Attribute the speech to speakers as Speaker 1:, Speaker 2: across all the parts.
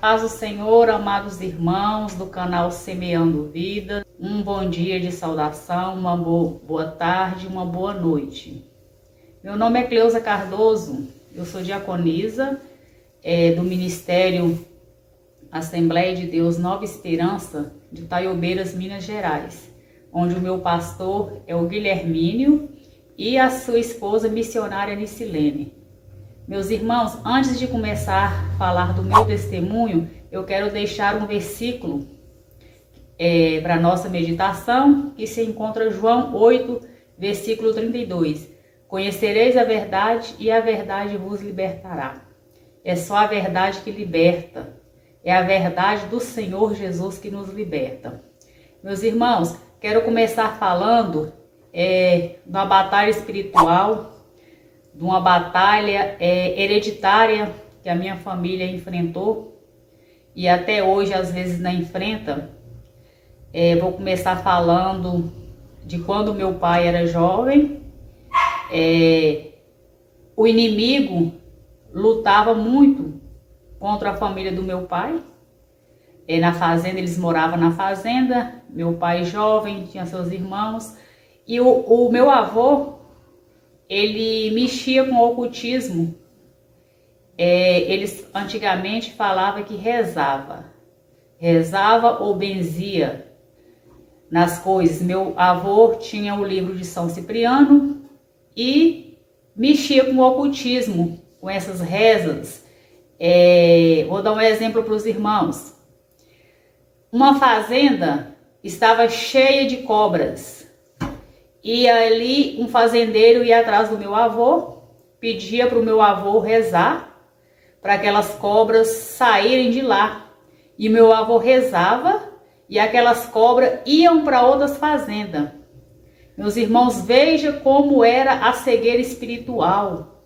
Speaker 1: paz do Senhor, amados irmãos do canal Semeando Vida. Um bom dia de saudação, uma boa tarde, uma boa noite. Meu nome é Cleusa Cardoso, eu sou diaconisa do Ministério Assembleia de Deus Nova Esperança de Taiobeiras, Minas Gerais, onde o meu pastor é o Guilhermínio e a sua esposa missionária Nicilene. Meus irmãos, antes de começar a falar do meu testemunho, eu quero deixar um versículo para nossa meditação, que se encontra em João 8, versículo 32. Conhecereis a verdade e a verdade vos libertará. É só a verdade que liberta. É a verdade do Senhor Jesus que nos liberta. Meus irmãos, quero começar falando de uma batalha espiritual, de uma batalha hereditária que a minha família enfrentou e até hoje às vezes não enfrenta. Vou começar falando de quando meu pai era jovem. O inimigo lutava muito contra a família do meu pai. Na fazenda, eles moravam na fazenda, meu pai jovem, tinha seus irmãos, e o meu avô, ele mexia com o ocultismo. Eles antigamente falavam que rezava ou benzia nas coisas. Meu avô tinha o livro de São Cipriano e mexia com o ocultismo, com essas rezas. Vou dar um exemplo para os irmãos. Uma fazenda estava cheia de cobras. E ali um fazendeiro ia atrás do meu avô, pedia para o meu avô rezar para aquelas cobras saírem de lá. E meu avô rezava e aquelas cobras iam para outras fazendas. Meus irmãos, veja como era a cegueira espiritual.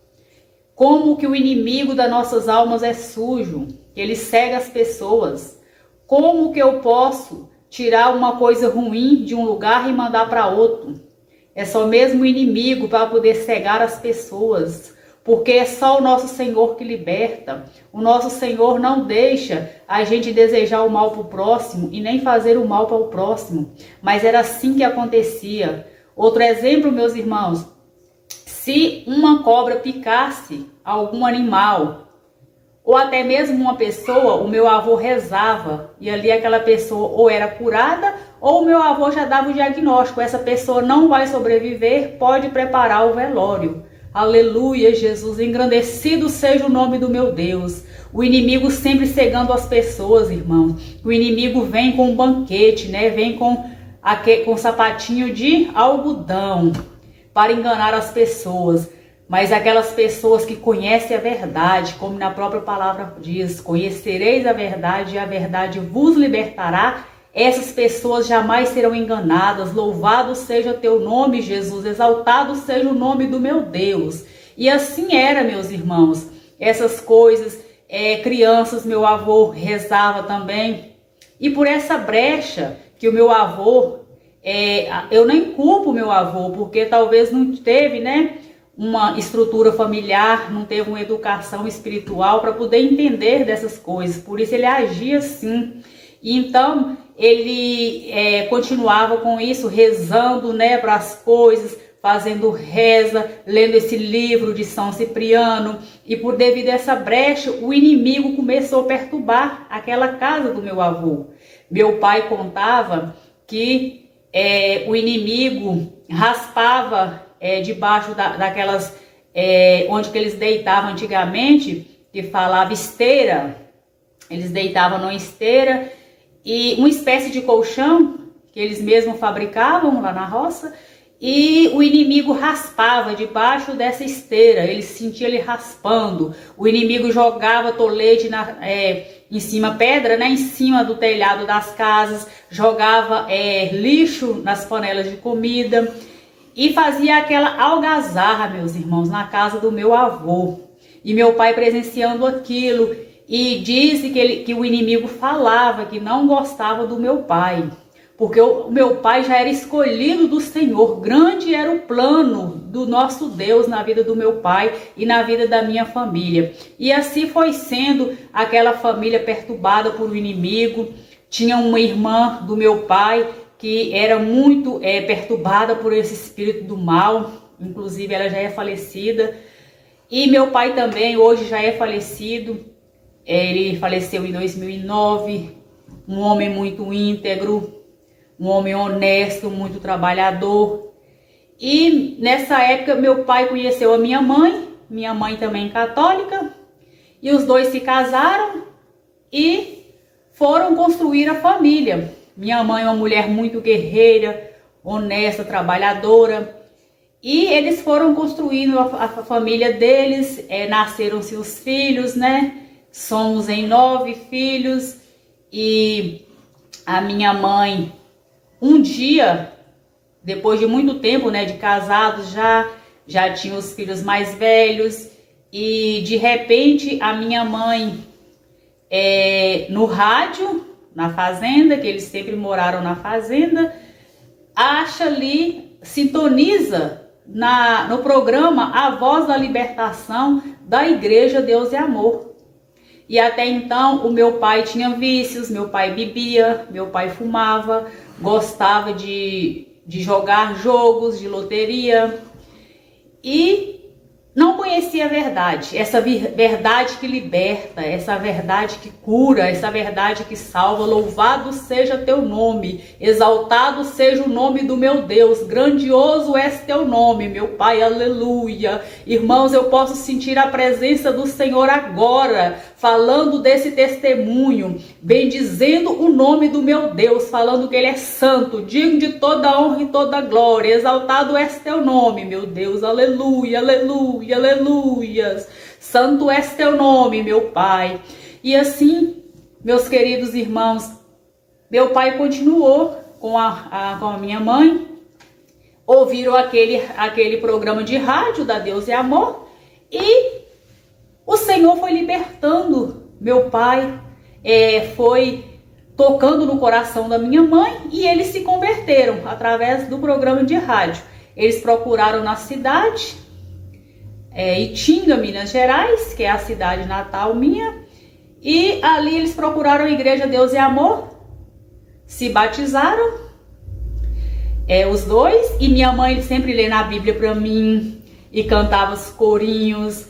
Speaker 1: Como que o inimigo das nossas almas é sujo, que ele cega as pessoas. Como que eu posso tirar uma coisa ruim de um lugar e mandar para outro? É só mesmo o inimigo para poder cegar as pessoas, porque é só o nosso Senhor que liberta. O nosso Senhor não deixa a gente desejar o mal para o próximo e nem fazer o mal para o próximo, mas era assim que acontecia. Outro exemplo, meus irmãos, se uma cobra picasse algum animal, ou até mesmo uma pessoa, o meu avô rezava e ali aquela pessoa ou era curada, ou o meu avô já dava o diagnóstico: essa pessoa não vai sobreviver, pode preparar o velório. Aleluia, Jesus, engrandecido seja o nome do meu Deus. O inimigo sempre cegando as pessoas, irmãos. O inimigo vem com um banquete, né? Vem com sapatinho de algodão para enganar as pessoas. Mas aquelas pessoas que conhecem a verdade, como na própria palavra diz, conhecereis a verdade e a verdade vos libertará, essas pessoas jamais serão enganadas. Louvado seja teu nome, Jesus, exaltado seja o nome do meu Deus. E assim era, meus irmãos, essas coisas, crianças, meu avô rezava também. E por essa brecha que o meu avô, eu nem culpo o meu avô, porque talvez não teve, né, uma estrutura familiar, não teve uma educação espiritual para poder entender dessas coisas, por isso ele agia assim. E então ele continuava com isso, rezando, né, para as coisas, fazendo reza, lendo esse livro de São Cipriano, e por devido a essa brecha, o inimigo começou a perturbar aquela casa do meu avô. Meu pai contava que o inimigo raspava debaixo daquelas, onde que eles deitavam antigamente, que falava esteira, eles deitavam numa esteira, e uma espécie de colchão, que eles mesmos fabricavam lá na roça, e o inimigo raspava debaixo dessa esteira, ele sentia ele raspando, o inimigo jogava tolete em cima, pedra, né, em cima do telhado das casas, jogava lixo nas panelas de comida, e fazia aquela algazarra, meus irmãos, na casa do meu avô. E meu pai presenciando aquilo. E diz que o inimigo falava que não gostava do meu pai, porque o meu pai já era escolhido do Senhor. Grande era o plano do nosso Deus na vida do meu pai e na vida da minha família. E assim foi sendo aquela família perturbada por um inimigo. Tinha uma irmã do meu pai que era muito perturbada por esse espírito do mal. Inclusive ela já é falecida. E meu pai também hoje já é falecido. Ele faleceu em 2009. Um homem muito íntegro, um homem honesto, muito trabalhador. E nessa época meu pai conheceu a minha mãe também católica, e os dois se casaram e foram construir a família. Minha mãe é uma mulher muito guerreira, honesta, trabalhadora, e eles foram construindo a família deles. Nasceram seus filhos, né? Somos em 9 filhos. E a minha mãe, um dia, depois de muito tempo, né, de casados, já tinha os filhos mais velhos, e de repente a minha mãe, no rádio, na fazenda, que eles sempre moraram na fazenda, acha ali, sintoniza no programa A Voz da Libertação da Igreja Deus é Amor. E até então o meu pai tinha vícios, meu pai bebia, meu pai fumava, gostava de jogar jogos de loteria e não conhecia a verdade, essa verdade que liberta, essa verdade que cura, essa verdade que salva. Louvado seja teu nome, exaltado seja o nome do meu Deus, grandioso és teu nome, meu Pai, aleluia. Irmãos, eu posso sentir a presença do Senhor agora, falando desse testemunho, bendizendo o nome do meu Deus, falando que Ele é santo, digno de toda honra e toda glória, exaltado és teu nome, meu Deus, aleluia, aleluia, aleluias, santo és teu nome, meu Pai. E assim, meus queridos irmãos, meu pai continuou com a minha mãe, ouviram aquele programa de rádio da Deus é Amor, e o Senhor foi libertando meu pai, foi tocando no coração da minha mãe, e eles se converteram através do programa de rádio. Eles procuraram na cidade, Itinga, Minas Gerais, que é a cidade natal minha, e ali eles procuraram a Igreja Deus é Amor, se batizaram, os dois, e minha mãe sempre lê na Bíblia para mim, e cantava os corinhos,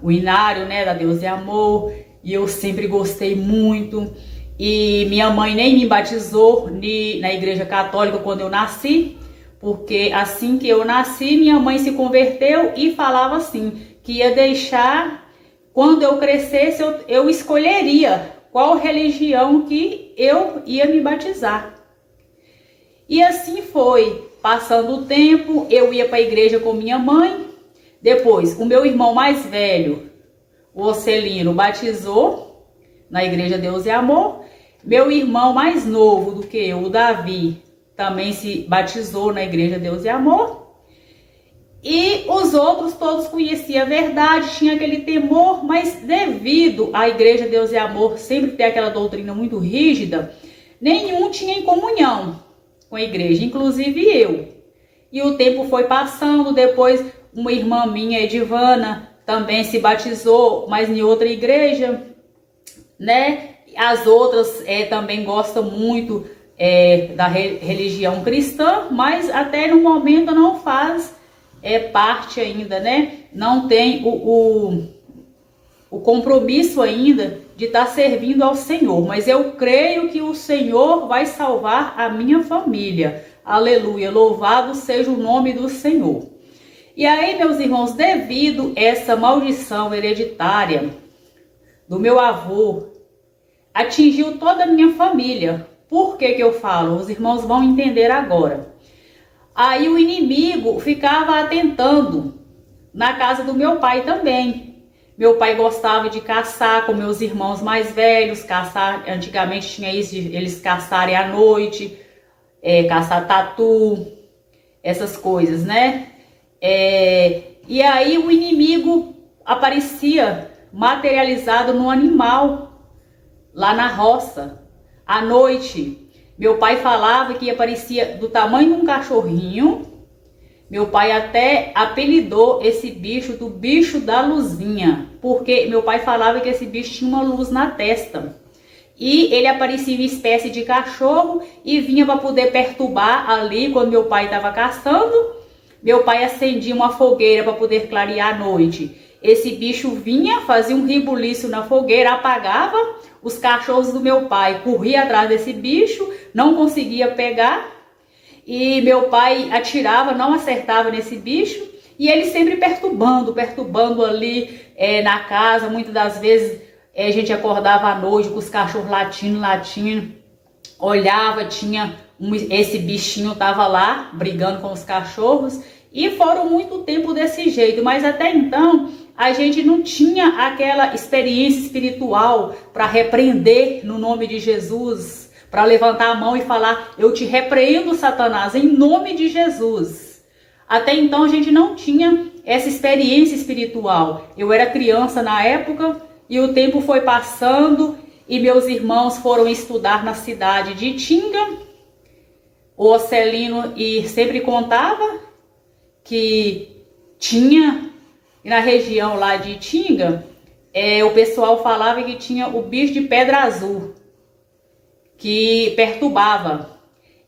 Speaker 1: o inário, né, da Deus é Amor, e eu sempre gostei muito. E minha mãe nem me batizou na igreja católica quando eu nasci, porque assim que eu nasci, minha mãe se converteu e falava assim, que ia deixar, quando eu crescesse, eu escolheria qual religião que eu ia me batizar. E assim foi, passando o tempo, eu ia para a igreja com minha mãe. Depois, o meu irmão mais velho, o Ocelino, batizou na Igreja Deus é Amor. Meu irmão mais novo do que eu, o Davi, também se batizou na Igreja Deus é Amor. E os outros todos conheciam a verdade, tinha aquele temor, mas devido à Igreja Deus é Amor sempre ter aquela doutrina muito rígida, nenhum tinha em comunhão com a igreja, inclusive eu. E o tempo foi passando, depois uma irmã minha, Edivana, também se batizou, mas em outra igreja, né? As outras também gostam muito da religião cristã, mas até no momento não faz parte ainda, né? Não tem o compromisso ainda de estar servindo ao Senhor. Mas eu creio que o Senhor vai salvar a minha família. Aleluia, louvado seja o nome do Senhor. E aí, meus irmãos, devido a essa maldição hereditária do meu avô, atingiu toda a minha família. Por que que eu falo? Os irmãos vão entender agora. Aí o inimigo ficava atentando na casa do meu pai também. Meu pai gostava de caçar com meus irmãos mais velhos, caçar, antigamente tinha isso de eles caçarem à noite, caçar tatu, essas coisas, né? E aí o inimigo aparecia materializado no animal, lá na roça, à noite. Meu pai falava que aparecia do tamanho de um cachorrinho. Meu pai até apelidou esse bicho do bicho da luzinha, porque meu pai falava que esse bicho tinha uma luz na testa. E ele aparecia em espécie de cachorro e vinha para poder perturbar ali quando meu pai estava caçando. Meu pai acendia uma fogueira para poder clarear a noite. Esse bicho vinha, fazia um ribuliço na fogueira, apagava. Os cachorros do meu pai corriam atrás desse bicho, não conseguia pegar. E meu pai atirava, não acertava nesse bicho. E ele sempre perturbando ali na casa. Muitas das vezes a gente acordava à noite com os cachorros latindo. Olhava, esse bichinho tava lá brigando com os cachorros. E foram muito tempo desse jeito. Mas até então a gente não tinha aquela experiência espiritual para repreender no nome de Jesus, para levantar a mão e falar: eu te repreendo, Satanás, em nome de Jesus. Até então a gente não tinha essa experiência espiritual. Eu era criança na época e o tempo foi passando e meus irmãos foram estudar na cidade de Itinga. O Ocelino sempre contava que tinha, na região lá de Itinga, o pessoal falava que tinha o bicho de pedra azul, que perturbava.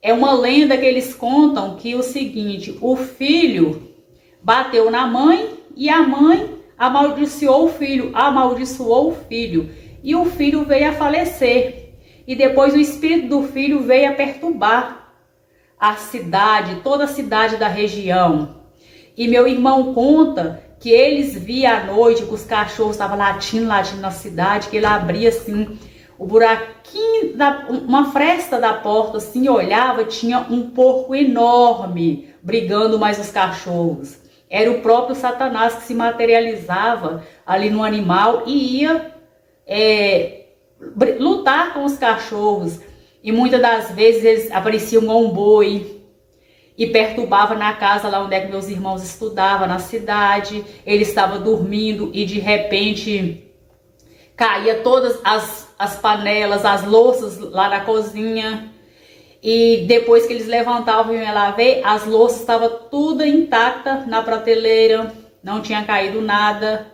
Speaker 1: É uma lenda que eles contam que o seguinte: o filho bateu na mãe e a mãe amaldiçoou o filho e o filho veio a falecer. E depois o espírito do filho veio a perturbar a cidade, toda a cidade da região. E meu irmão conta que eles viam à noite que os cachorros estavam latindo na cidade, que ele abria assim o buraquinho, uma fresta da porta, assim, olhava, tinha um porco enorme brigando mais os cachorros. Era o próprio Satanás que se materializava ali no animal e ia lutar com os cachorros. E muitas das vezes eles apareciam com um boi e perturbava na casa lá onde é que meus irmãos estudavam, na cidade. Ele estava dormindo e de repente caía todas as panelas, as louças lá na cozinha. E depois que eles levantavam e iam lá ver, as louças estavam tudo intacta na prateleira, não tinha caído nada.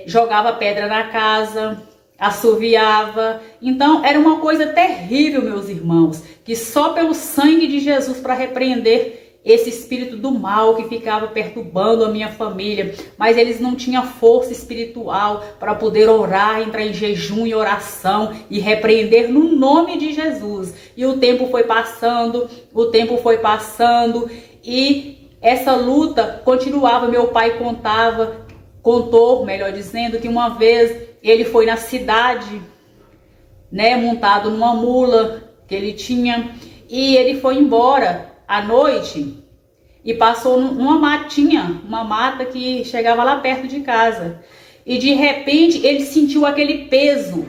Speaker 1: Jogava pedra na casa, assoviava. Então era uma coisa terrível, meus irmãos, que só pelo sangue de Jesus para repreender esse espírito do mal que ficava perturbando a minha família, mas eles não tinham força espiritual para poder orar, entrar em jejum e oração e repreender no nome de Jesus. E o tempo foi passando e essa luta continuava. Meu pai contou, melhor dizendo, que uma vez ele foi na cidade, montado numa mula que ele tinha, e ele foi embora à noite e passou numa matinha, uma mata que chegava lá perto de casa. E de repente ele sentiu aquele peso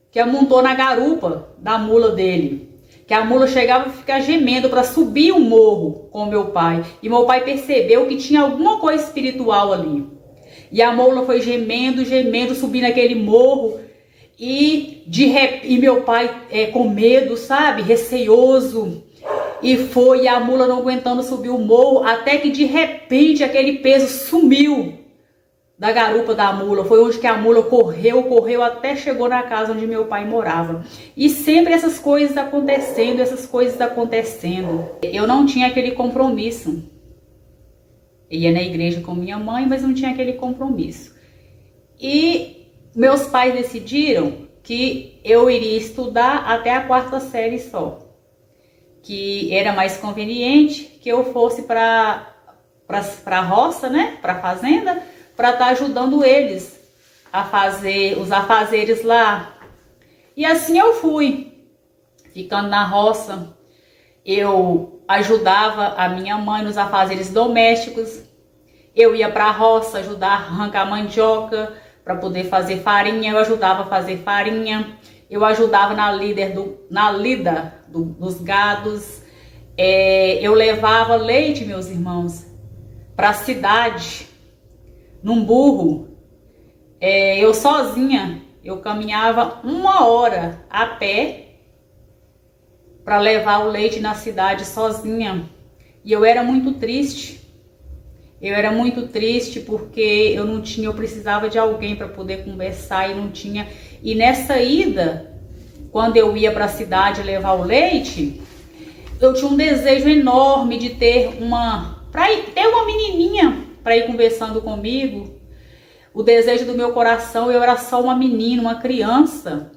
Speaker 1: que amontou na garupa da mula dele, que a mula chegava a ficar gemendo para subir o morro com meu pai. E meu pai percebeu que tinha alguma coisa espiritual ali. E a mula foi gemendo, subindo aquele morro. E meu pai com medo, sabe, receoso. E a mula não aguentando subir o morro, até que de repente aquele peso sumiu da garupa da mula. Foi onde que a mula correu até chegou na casa onde meu pai morava. E sempre essas coisas acontecendo. Eu não tinha aquele compromisso. Eu ia na igreja com minha mãe, mas não tinha aquele compromisso. E meus pais decidiram que eu iria estudar até a 4ª série só, que era mais conveniente que eu fosse para a roça, para a fazenda, para estar ajudando eles a fazer os afazeres lá. E assim eu fui, ficando na roça. Eu ajudava a minha mãe nos afazeres domésticos. Eu ia para a roça ajudar a arrancar mandioca para poder fazer farinha. Eu ajudava a fazer farinha. Eu ajudava na lida dos gados. Eu levava leite, meus irmãos, para a cidade, num burro. Eu sozinha, eu caminhava 1 hora a pé para levar o leite na cidade sozinha. E eu era muito triste. Eu era muito triste porque eu precisava de alguém para poder conversar e não tinha. E nessa ida, quando eu ia para a cidade levar o leite, eu tinha um desejo enorme de ter uma menininha para ir conversando comigo. O desejo do meu coração, eu era só uma menina, uma criança.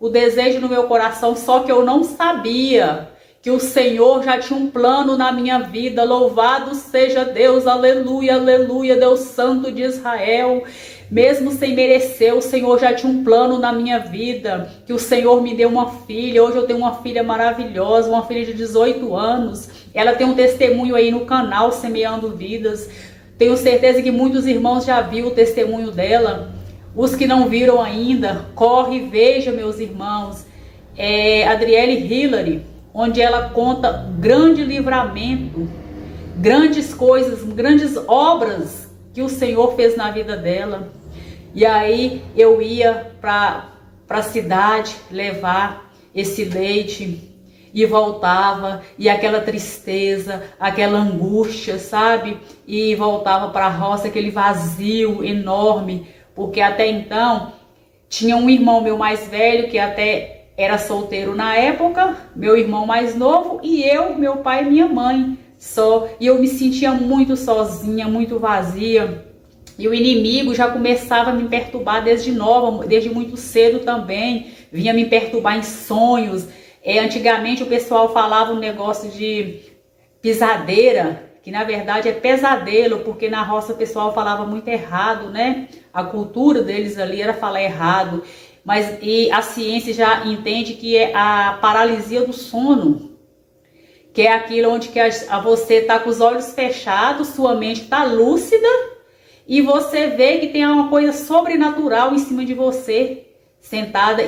Speaker 1: O desejo do meu coração, só que eu não sabia que o Senhor já tinha um plano na minha vida. Louvado seja Deus, aleluia, aleluia, Deus Santo de Israel. Mesmo sem merecer, o Senhor já tinha um plano na minha vida, que o Senhor me deu uma filha. Hoje eu tenho uma filha maravilhosa, uma filha de 18 anos. Ela tem um testemunho aí no canal Semeando Vidas. Tenho certeza que muitos irmãos já viram o testemunho dela. Os que não viram ainda, corre e veja, meus irmãos. Adriele Hillary, onde ela conta grande livramento, grandes coisas, grandes obras que o Senhor fez na vida dela. E aí eu ia para a cidade levar esse leite e voltava, e aquela tristeza, aquela angústia, sabe? E voltava para a roça, aquele vazio enorme, porque até então tinha um irmão meu mais velho que até era solteiro na época, meu irmão mais novo, e eu, meu pai e minha mãe só. E eu me sentia muito sozinha, muito vazia. E o inimigo já começava a me perturbar desde nova, desde muito cedo também. Vinha me perturbar em sonhos. Antigamente o pessoal falava um negócio de pisadeira, que na verdade é pesadelo, porque na roça o pessoal falava muito errado, né? A cultura deles ali era falar errado. E a ciência já entende que é a paralisia do sono, que é aquilo onde que você está com os olhos fechados, sua mente está lúcida e você vê que tem uma coisa sobrenatural em cima de você, sentada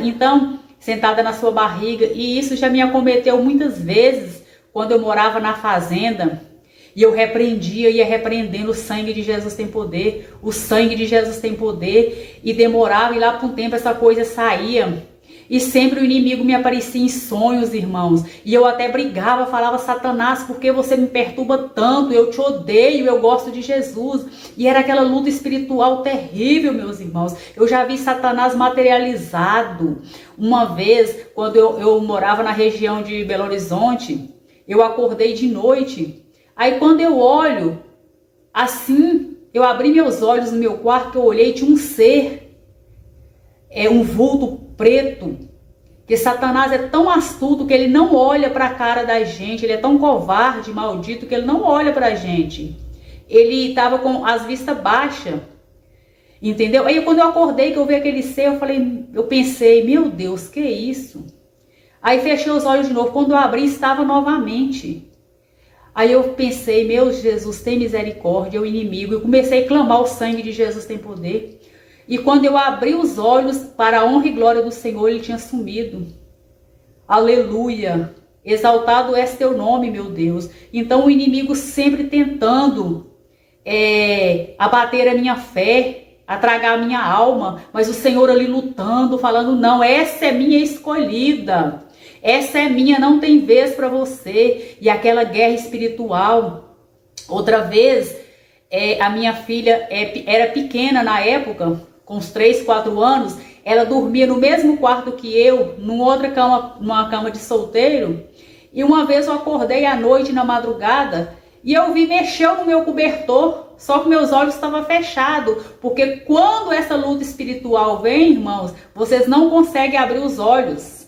Speaker 1: na sua barriga. E isso já me acometeu muitas vezes quando eu morava na fazenda. E eu ia repreendendo: o sangue de Jesus tem poder, o sangue de Jesus tem poder. E demorava, e lá por um tempo essa coisa saía. E sempre o inimigo me aparecia em sonhos, irmãos. E eu até brigava, falava: Satanás, por que você me perturba tanto? Eu te odeio, eu gosto de Jesus. E era aquela luta espiritual terrível, meus irmãos. Eu já vi Satanás materializado. Uma vez, quando eu morava na região de Belo Horizonte, eu acordei de noite. Aí quando eu olho, assim, eu abri meus olhos no meu quarto, eu olhei, tinha um ser, um vulto preto, que Satanás é tão astuto que ele não olha para a cara da gente, ele é tão covarde, maldito, que ele não olha para a gente. Ele estava com as vistas baixas, entendeu? Aí quando eu acordei, que eu vi aquele ser, eu pensei: meu Deus, que isso? Aí fechei os olhos de novo, quando eu abri, estava novamente. Aí eu pensei: meu Jesus, tem misericórdia, o inimigo. Eu comecei a clamar: o sangue de Jesus tem poder. E quando eu abri os olhos, para a honra e glória do Senhor, ele tinha sumido. Aleluia! Exaltado és teu nome, meu Deus. Então o inimigo sempre tentando abater a minha fé, a tragar a minha alma. Mas o Senhor ali lutando, falando: não, essa é minha escolhida. Essa é minha, não tem vez para você. E aquela guerra espiritual. Outra vez, a minha filha era pequena na época, com uns 3, 4 anos. Ela dormia no mesmo quarto que eu, numa cama de solteiro. E uma vez eu acordei à noite, na madrugada, e eu vi mexer no meu cobertor, só que meus olhos estavam fechados. Porque quando essa luta espiritual vem, irmãos, vocês não conseguem abrir os olhos.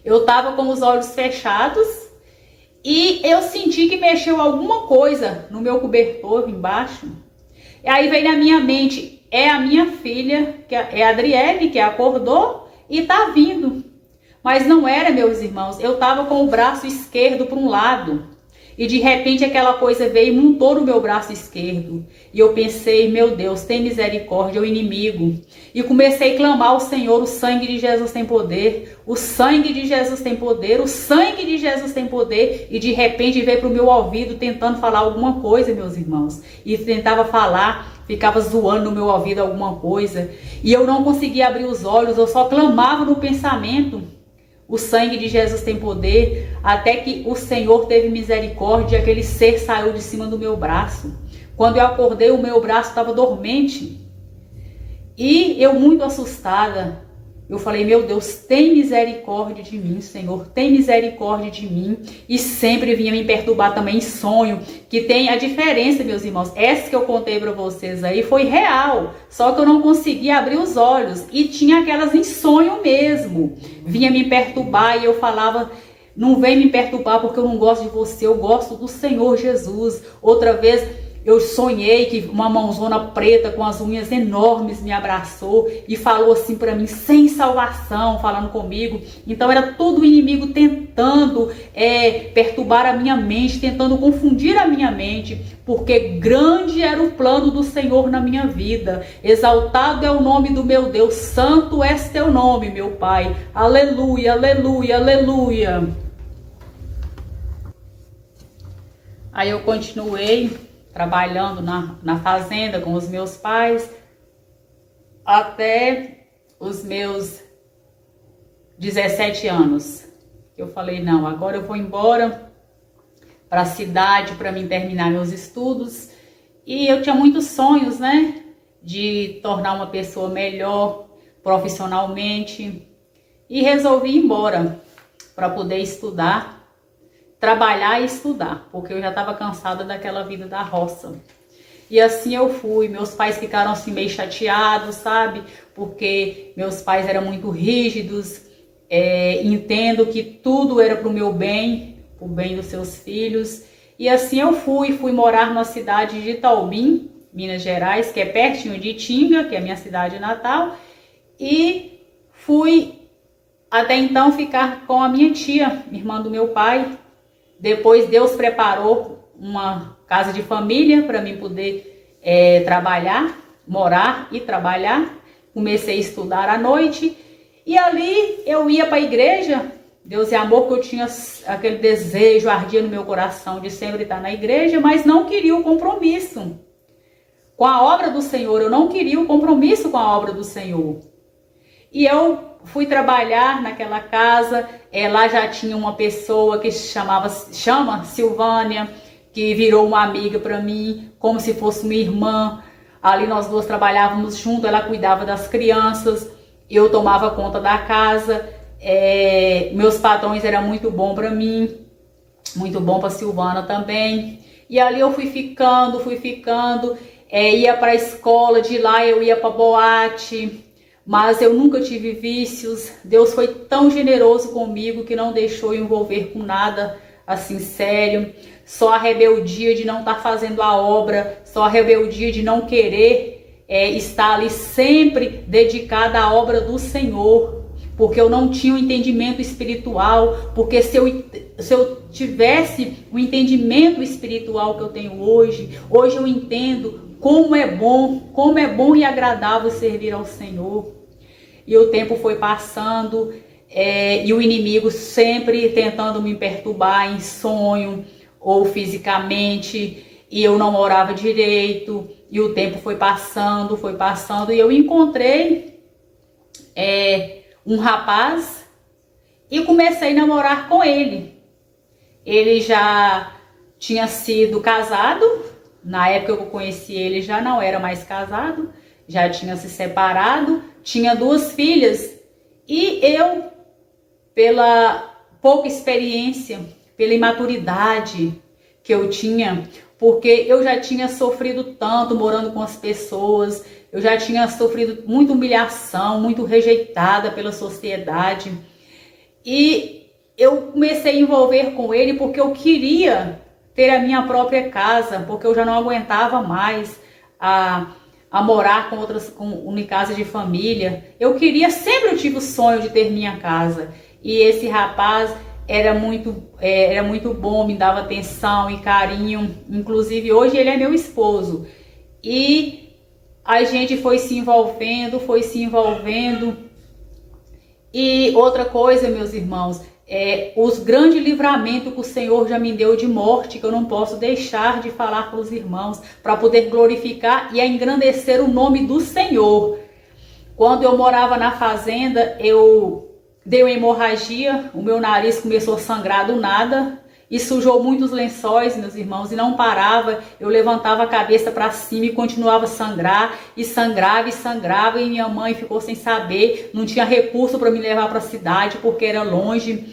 Speaker 1: Eu estava com os olhos fechados e eu senti que mexeu alguma coisa no meu cobertor embaixo. E aí veio na minha mente: é a minha filha, que é a Adriele, que acordou e tá vindo. Mas não era, meus irmãos. Eu estava com o braço esquerdo para um lado. E de repente aquela coisa veio e montou no meu braço esquerdo. E eu pensei: meu Deus, tem misericórdia, o inimigo. E comecei a clamar ao Senhor: o sangue de Jesus tem poder, o sangue de Jesus tem poder, o sangue de Jesus tem poder. E de repente veio para o meu ouvido tentando falar alguma coisa, meus irmãos. E tentava falar, ficava zoando no meu ouvido alguma coisa. E eu não conseguia abrir os olhos, eu só clamava no pensamento: O sangue de Jesus tem poder, até que o Senhor teve misericórdia e aquele ser saiu de cima do meu braço. Quando eu acordei, o meu braço estava dormente. E eu muito assustada, eu falei, meu Deus, tem misericórdia de mim, Senhor, tem misericórdia de mim. E sempre vinha me perturbar também em sonho, que tem a diferença, meus irmãos. Essa que eu contei para vocês aí foi real, só que eu não conseguia abrir os olhos. E tinha aquelas em sonho mesmo. Vinha me perturbar e eu falava, não vem me perturbar porque eu não gosto de você, eu gosto do Senhor Jesus. Outra vez eu sonhei que uma mãozona preta com as unhas enormes me abraçou e falou assim para mim, sem salvação, falando comigo. Então era todo o inimigo tentando perturbar a minha mente, tentando confundir a minha mente, porque grande era o plano do Senhor na minha vida. Exaltado é o nome do meu Deus, santo é teu nome, meu Pai. Aleluia, aleluia, aleluia. Aí eu continuei trabalhando na fazenda com os meus pais, até os meus 17 anos. Eu falei, não, agora eu vou embora para a cidade para mim terminar meus estudos. E eu tinha muitos sonhos, né, de tornar uma pessoa melhor profissionalmente. E resolvi ir embora para poder estudar, trabalhar e estudar, porque eu já estava cansada daquela vida da roça. E assim eu fui. Meus pais ficaram assim meio chateados, sabe? Porque meus pais eram muito rígidos. Entendo que tudo era para o meu bem, para o bem dos seus filhos. E assim eu fui morar na cidade de Itaubim, Minas Gerais, que é pertinho de Itinga, que é a minha cidade natal. E fui até então ficar com a minha tia, irmã do meu pai. Depois Deus preparou uma casa de família para mim poder trabalhar, morar e trabalhar. Comecei a estudar à noite e ali eu ia para a igreja. Deus é amor, que eu tinha aquele desejo, ardia no meu coração de sempre estar na igreja, mas não queria o compromisso com a obra do Senhor. Eu não queria o compromisso com a obra do Senhor. E eu fui trabalhar naquela casa, lá já tinha uma pessoa que chama Silvânia, que virou uma amiga para mim, como se fosse uma irmã. Ali nós duas trabalhávamos junto, ela cuidava das crianças, eu tomava conta da casa. Meus patrões eram muito bom para mim, muito bom para Silvana também. E ali eu fui ficando, ia para a escola, de lá eu ia para boate. Mas eu nunca tive vícios. Deus foi tão generoso comigo que não deixou eu envolver com nada assim sério. Só a rebeldia de não estar fazendo a obra, só a rebeldia de não querer estar ali sempre dedicada à obra do Senhor. Porque eu não tinha um entendimento espiritual. Porque se eu tivesse o entendimento espiritual que eu tenho hoje eu entendo como é bom e agradável servir ao Senhor. E o tempo foi passando, e o inimigo sempre tentando me perturbar em sonho ou fisicamente, e eu não orava direito, e o tempo foi passando, e eu encontrei um rapaz e comecei a namorar com ele. Ele já tinha sido casado. Na época que eu conheci ele, já não era mais casado, já tinha se separado, tinha 2 filhas. E eu, pela pouca experiência, pela imaturidade que eu tinha, porque eu já tinha sofrido tanto morando com as pessoas, eu já tinha sofrido muita humilhação, muito rejeitada pela sociedade. E eu comecei a envolver com ele porque eu queria ter a minha própria casa, porque eu já não aguentava mais a morar em casa de família. Eu tive o sonho de ter minha casa. E esse rapaz era muito bom, me dava atenção e carinho. Inclusive hoje ele é meu esposo. E a gente foi se envolvendo. E outra coisa, meus irmãos, os grandes livramentos que o Senhor já me deu de morte, que eu não posso deixar de falar para os irmãos, para poder glorificar e engrandecer o nome do Senhor. Quando eu morava na fazenda, eu deu hemorragia, o meu nariz começou a sangrar do nada e sujou muitos lençóis, meus irmãos, e não parava. Eu levantava a cabeça para cima e continuava a sangrar, e sangrava e sangrava, e minha mãe ficou sem saber, não tinha recurso para me levar para a cidade porque era longe,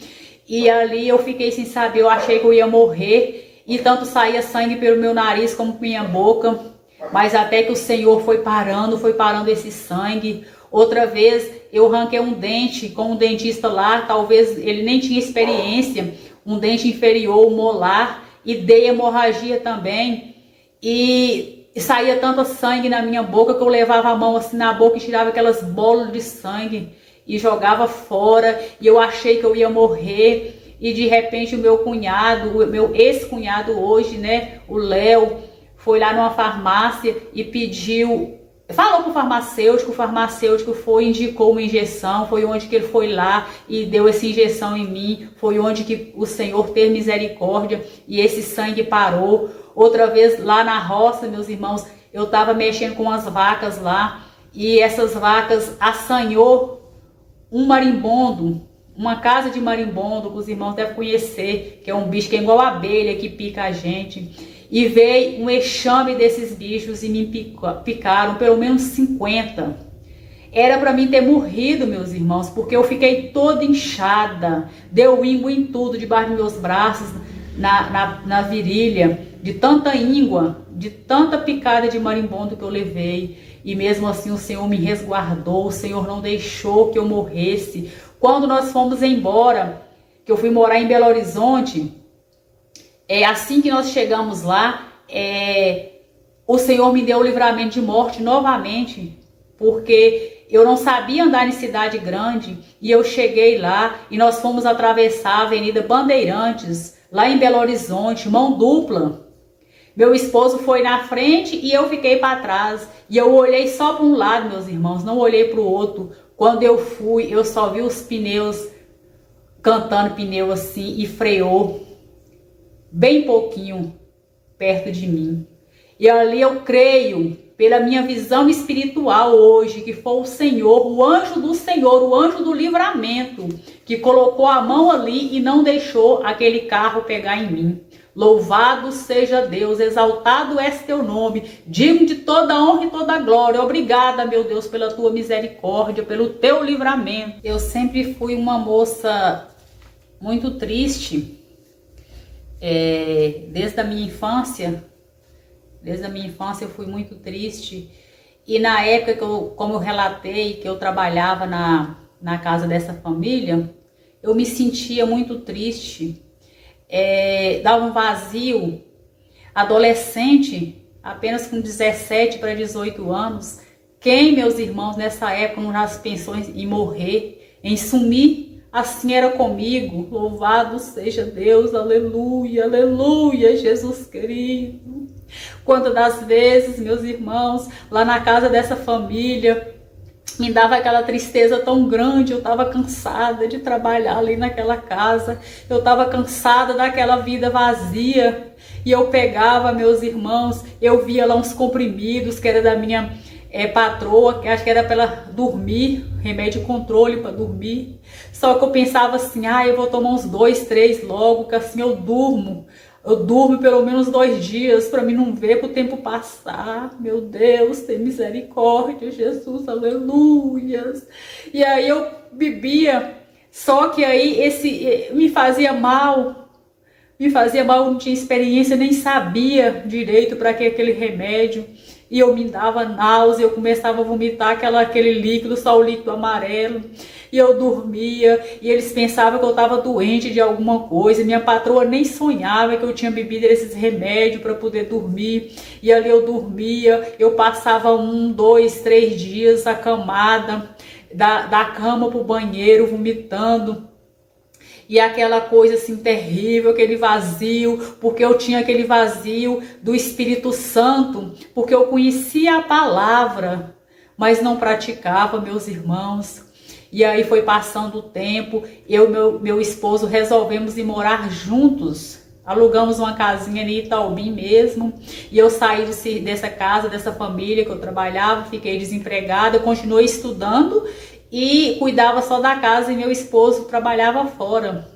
Speaker 1: e ali eu fiquei sem saber, eu achei que eu ia morrer, e tanto saía sangue pelo meu nariz como minha boca, mas até que o Senhor foi parando esse sangue. Outra vez eu arranquei um dente com um dentista lá, talvez ele nem tinha experiência, um dente inferior, um molar, e dei hemorragia também, e saía tanto sangue na minha boca que eu levava a mão assim na boca e tirava aquelas bolas de sangue e jogava fora, e eu achei que eu ia morrer. E de repente o meu cunhado, o meu ex-cunhado hoje, né, o Léo, foi lá numa farmácia e pediu, falou pro farmacêutico, o farmacêutico foi, indicou uma injeção, foi onde que ele foi lá e deu essa injeção em mim, foi onde que o Senhor teve misericórdia e esse sangue parou. Outra vez lá na roça, meus irmãos, eu tava mexendo com as vacas lá, e essas vacas assanhou um marimbondo, uma casa de marimbondo, que os irmãos devem conhecer, que é um bicho que é igual a abelha, que pica a gente. E veio um enxame desses bichos e me picaram, pelo menos 50. Era para mim ter morrido, meus irmãos, porque eu fiquei toda inchada, deu íngua em tudo, debaixo dos meus braços, na virilha, de tanta íngua, de tanta picada de marimbondo que eu levei. E mesmo assim o Senhor me resguardou, o Senhor não deixou que eu morresse. Quando nós fomos embora, que eu fui morar em Belo Horizonte, assim que nós chegamos lá, o Senhor me deu o livramento de morte novamente, porque eu não sabia andar em cidade grande, e eu cheguei lá, e nós fomos atravessar a Avenida Bandeirantes, lá em Belo Horizonte, mão dupla. Meu esposo foi na frente e eu fiquei para trás, e eu olhei só para um lado, meus irmãos, não olhei para o outro. Quando eu fui, eu só vi os pneus, cantando pneu assim, e freou bem pouquinho perto de mim. E ali eu creio, pela minha visão espiritual hoje, que foi o Senhor, o anjo do Senhor, o anjo do livramento, que colocou a mão ali e não deixou aquele carro pegar em mim. Louvado seja Deus, exaltado é teu nome, digno de toda honra e toda glória. Obrigada, meu Deus, pela tua misericórdia, pelo teu livramento. Eu sempre fui uma moça muito triste, desde a minha infância. Desde a minha infância eu fui muito triste. E na época que como eu relatei, que eu trabalhava na casa dessa família, eu me sentia muito triste. Dava um vazio. Adolescente, apenas com 17 para 18 anos. Quem, meus irmãos, nessa época não já pensou em morrer, em sumir? Assim era comigo. Louvado seja Deus, aleluia, aleluia, Jesus querido. Quantas das vezes, meus irmãos, lá na casa dessa família, me dava aquela tristeza tão grande. Eu estava cansada de trabalhar ali naquela casa, eu estava cansada daquela vida vazia, e eu pegava, meus irmãos, eu via lá uns comprimidos que era da minha patroa, que acho que era para ela dormir, remédio de controle para dormir. Só que eu pensava assim, eu vou tomar uns 2, 3 logo, que assim eu durmo pelo menos 2 dias, para mim não ver o tempo passar. Meu Deus, tem misericórdia, Jesus, aleluia. E aí eu bebia, só que aí me fazia mal, eu não tinha experiência, nem sabia direito para que aquele remédio, e eu me dava náusea, eu começava a vomitar aquele líquido, só o líquido amarelo, e eu dormia, e eles pensavam que eu estava doente de alguma coisa. Minha patroa nem sonhava que eu tinha bebido esses remédios para poder dormir, e ali eu dormia, eu passava 1, 2, 3 dias acamada, da cama para o banheiro, vomitando. E aquela coisa assim terrível, aquele vazio, porque eu tinha aquele vazio do Espírito Santo, porque eu conhecia a palavra, mas não praticava, meus irmãos. E aí foi passando o tempo, eu e meu esposo resolvemos ir morar juntos. Alugamos uma casinha em Itaubim mesmo, e eu saí dessa casa, dessa família que eu trabalhava, fiquei desempregada, continuei estudando e cuidava só da casa e meu esposo trabalhava fora.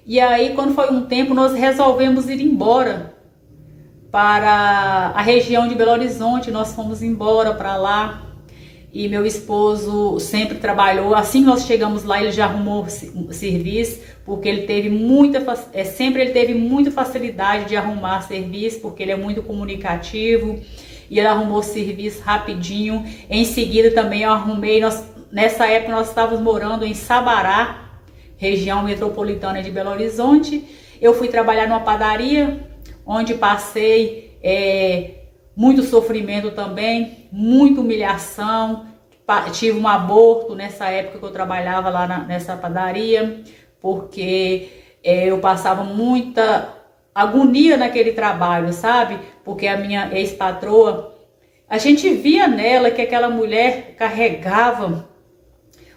Speaker 1: E aí, quando foi um tempo, nós resolvemos ir embora para a região de Belo Horizonte. Nós fomos embora para lá e meu esposo sempre trabalhou. Assim que nós chegamos lá, ele já arrumou serviço, porque ele teve sempre ele teve muita facilidade de arrumar serviço, porque ele é muito comunicativo, e ele arrumou serviço rapidinho. Em seguida também eu arrumei, nessa época nós estávamos morando em Sabará, região metropolitana de Belo Horizonte. Eu fui trabalhar numa padaria, onde passei muito sofrimento também, muita humilhação. Tive um aborto nessa época que eu trabalhava lá nessa padaria, porque eu passava muita agonia naquele trabalho, sabe? Porque a minha ex-patroa, a gente via nela que aquela mulher carregava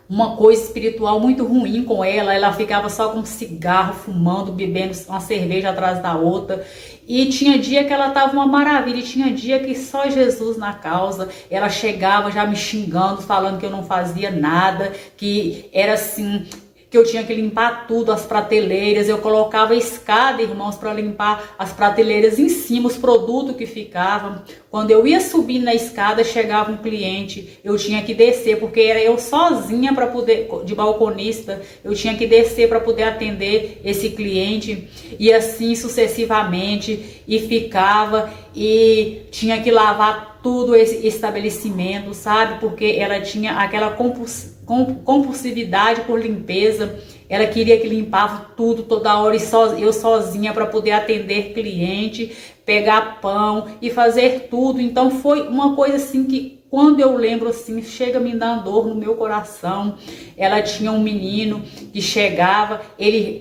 Speaker 1: uma coisa espiritual muito ruim com ela ficava só com cigarro, fumando, bebendo uma cerveja atrás da outra, e tinha dia que ela tava uma maravilha, e tinha dia que só Jesus na causa. Ela chegava já me xingando, falando que eu não fazia nada, que era assim, que eu tinha que limpar tudo, as prateleiras. Eu colocava escada, irmãos, para limpar as prateleiras em cima, os produtos que ficavam. Quando eu ia subir na escada, chegava um cliente, eu tinha que descer, porque era eu sozinha para poder, de balconista, eu tinha que descer para poder atender esse cliente, e assim sucessivamente, e ficava, e tinha que lavar tudo esse estabelecimento, sabe? Porque ela tinha aquela compulsividade por limpeza. Ela queria que limpava tudo toda hora, e eu sozinha para poder atender cliente, pegar pão e fazer tudo. Então foi uma coisa assim que, quando eu lembro assim, chega a me dar dor no meu coração. Ela tinha um menino que chegava,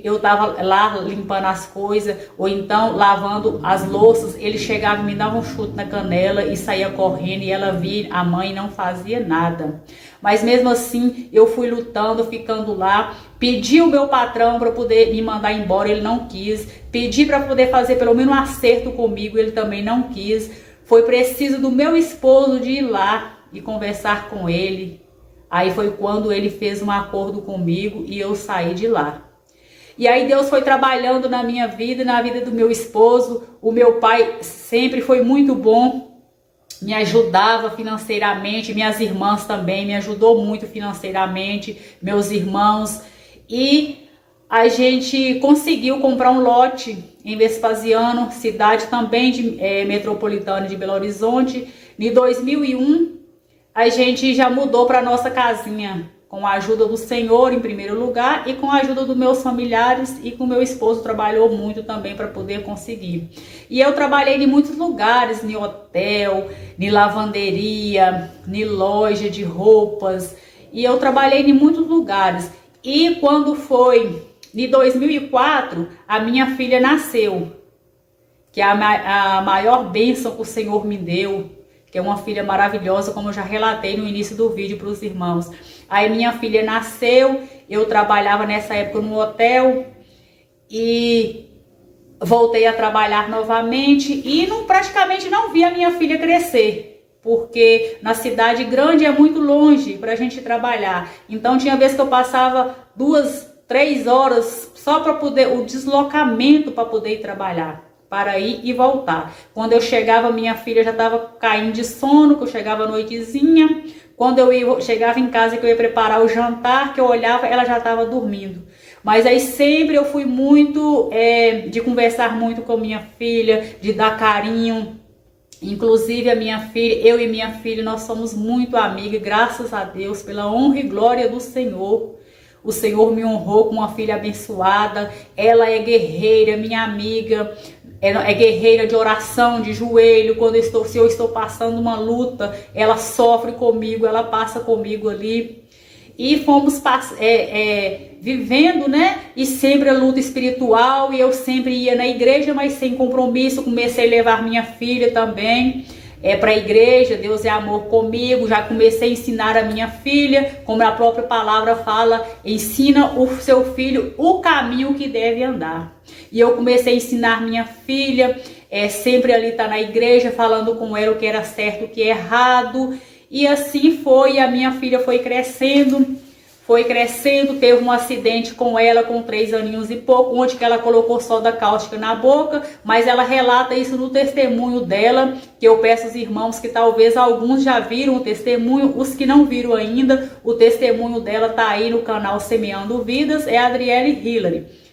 Speaker 1: eu tava lá limpando as coisas, ou então lavando as louças, ele chegava e me dava um chute na canela e saía correndo, e ela via a mãe, não fazia nada. Mas mesmo assim, eu fui lutando, ficando lá. Pedi o meu patrão para poder me mandar embora, ele não quis. Pedi para poder fazer pelo menos um acerto comigo, ele também não quis. Foi preciso do meu esposo de ir lá e conversar com ele. Aí foi quando ele fez um acordo comigo e eu saí de lá. E aí Deus foi trabalhando na minha vida e na vida do meu esposo. O meu pai sempre foi muito bom, me ajudava financeiramente, minhas irmãs também me ajudou muito financeiramente, meus irmãos. E a gente conseguiu comprar um lote em Vespasiano, cidade também metropolitana de Belo Horizonte. Em 2001, a gente já mudou para nossa casinha, com a ajuda do Senhor em primeiro lugar, e com a ajuda dos meus familiares, e com meu esposo trabalhou muito também para poder conseguir. E eu trabalhei em muitos lugares, em hotel, em lavanderia, em loja de roupas, e eu trabalhei em muitos lugares. E quando foi em 2004, a minha filha nasceu, que é a maior bênção que o Senhor me deu, que é uma filha maravilhosa, como eu já relatei no início do vídeo para os irmãos. Aí minha filha nasceu, eu trabalhava nessa época no hotel, e voltei a trabalhar novamente, e praticamente não vi a minha filha crescer, porque na cidade grande é muito longe para a gente trabalhar. Então tinha vezes que eu passava 2, 3 horas só para poder, o deslocamento para poder ir trabalhar, para ir e voltar. Quando eu chegava, minha filha já estava caindo de sono, que eu chegava à noitezinha. Quando chegava em casa, que eu ia preparar o jantar, que eu olhava, ela já estava dormindo. Mas aí sempre eu fui muito, de conversar muito com minha filha, de dar carinho. Inclusive a minha filha, eu e minha filha, nós somos muito amigas, graças a Deus, pela honra e glória do Senhor. O Senhor me honrou com uma filha abençoada. Ela é guerreira, minha amiga, é guerreira de oração, de joelho. Se eu estou passando uma luta, ela sofre comigo, ela passa comigo ali. E fomos vivendo, né? E sempre a luta espiritual, e eu sempre ia na igreja, mas sem compromisso. Comecei a levar minha filha também para a igreja. Deus é amor comigo. Já comecei a ensinar a minha filha, como a própria palavra fala, ensina o seu filho o caminho que deve andar. E eu comecei a ensinar minha filha, sempre ali na igreja, falando com ela o que era certo, o que é errado. E assim foi, a minha filha foi crescendo, teve um acidente com ela com 3 aninhos e pouco, onde que ela colocou soda cáustica na boca, mas ela relata isso no testemunho dela, que eu peço aos irmãos que talvez alguns já viram o testemunho, os que não viram ainda, o testemunho dela tá aí no canal Semeando Vidas, é a Adriele Hillary.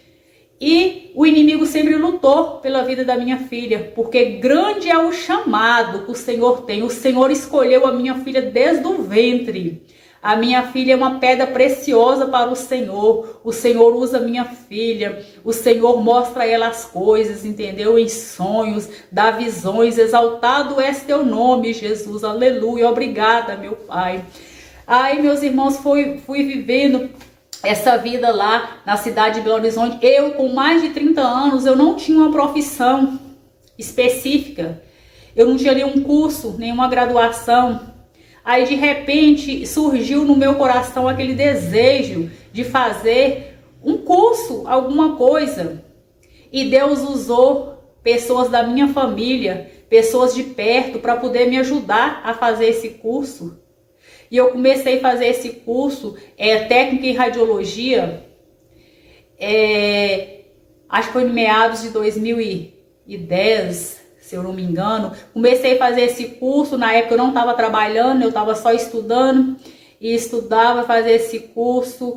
Speaker 1: E o inimigo sempre lutou pela vida da minha filha, porque grande é o chamado que o Senhor tem. O Senhor escolheu a minha filha desde o ventre. A minha filha é uma pedra preciosa para o Senhor. O Senhor usa a minha filha. O Senhor mostra a ela as coisas, entendeu? Em sonhos, dá visões. Exaltado é teu nome, Jesus. Aleluia. Obrigada, meu Pai. Aí, meus irmãos, fui vivendo essa vida lá na cidade de Belo Horizonte. Eu, com mais de 30 anos, eu não tinha uma profissão específica. Eu não tinha nenhum curso, nenhuma graduação. Aí, de repente, surgiu no meu coração aquele desejo de fazer um curso, alguma coisa. E Deus usou pessoas da minha família, pessoas de perto, para poder me ajudar a fazer esse curso. E eu comecei a fazer esse curso, técnica em radiologia, acho que foi no meados de 2010, se eu não me engano. Comecei a fazer esse curso, na época eu não estava trabalhando, eu estava só estudando, e estudava, fazer esse curso,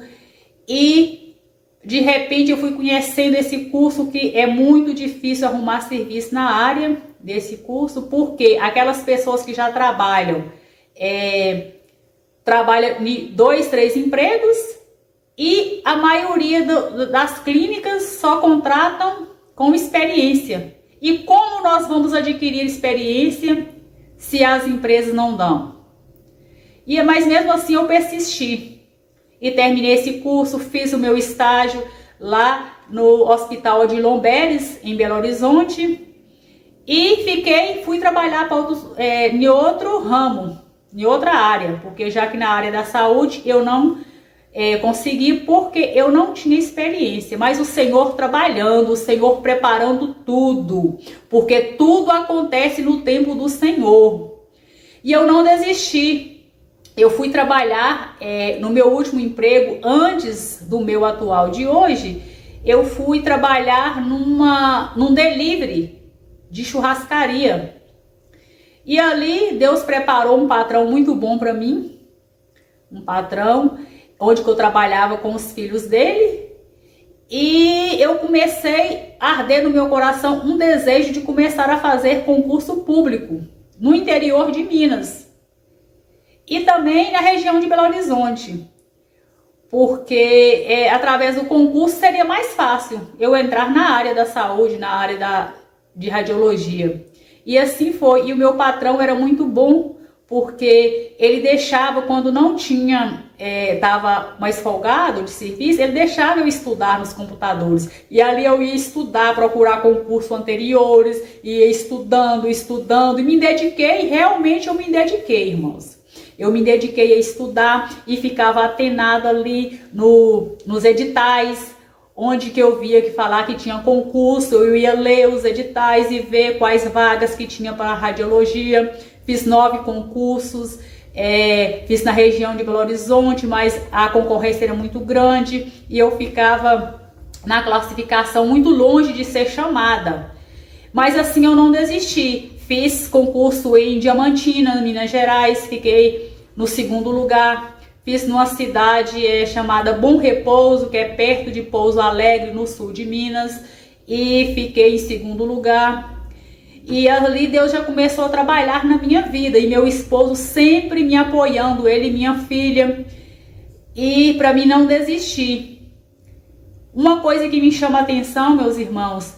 Speaker 1: e de repente eu fui conhecendo esse curso, que é muito difícil arrumar serviço na área desse curso, porque aquelas pessoas que já trabalham em 2, 3 empregos, e a maioria das clínicas só contratam com experiência. E como nós vamos adquirir experiência se as empresas não dão? Mas mesmo assim eu persisti e terminei esse curso, fiz o meu estágio lá no Hospital de Lomberes, em Belo Horizonte, e fui trabalhar em outro ramo, em outra área, porque já que na área da saúde eu não consegui, porque eu não tinha experiência, mas o Senhor trabalhando, o Senhor preparando tudo, porque tudo acontece no tempo do Senhor. E eu não desisti, eu fui trabalhar no meu último emprego, antes do meu atual de hoje, eu fui trabalhar num delivery de churrascaria. E ali Deus preparou um patrão muito bom para mim, um patrão onde eu trabalhava com os filhos dele, e eu comecei a arder no meu coração um desejo de começar a fazer concurso público no interior de Minas e também na região de Belo Horizonte, porque através do concurso seria mais fácil eu entrar na área da saúde, na área de radiologia. E assim foi, e o meu patrão era muito bom, porque ele deixava, quando não tinha, estava mais folgado de serviço, ele deixava eu estudar nos computadores. E ali eu ia estudar, procurar concursos anteriores, ia estudando, e me dediquei, realmente eu me dediquei, irmãos. Eu me dediquei a estudar e ficava atenada ali nos editais, onde que eu via que falar que tinha concurso, eu ia ler os editais e ver quais vagas que tinha para radiologia. Fiz 9 concursos, fiz na região de Belo Horizonte, mas a concorrência era muito grande e eu ficava na classificação muito longe de ser chamada. Mas assim eu não desisti. Fiz concurso em Diamantina, Minas Gerais, fiquei no 2º lugar. Fiz numa cidade chamada Bom Repouso, que é perto de Pouso Alegre, no sul de Minas, e fiquei em 2º lugar. E ali Deus já começou a trabalhar na minha vida, e meu esposo sempre me apoiando, ele e minha filha, e para mim não desistir. Uma coisa que me chama a atenção, meus irmãos,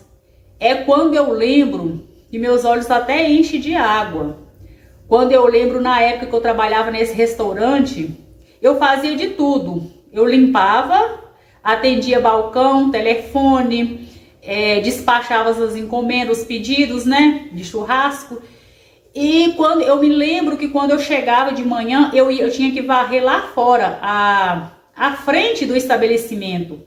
Speaker 1: é quando eu lembro, e meus olhos até enchem de água, quando eu lembro na época que eu trabalhava nesse restaurante. Eu fazia de tudo. Eu limpava, atendia balcão, telefone, despachava as encomendas, os pedidos, né, de churrasco. E quando eu me lembro que quando eu chegava de manhã, eu tinha que varrer lá fora, a frente do estabelecimento.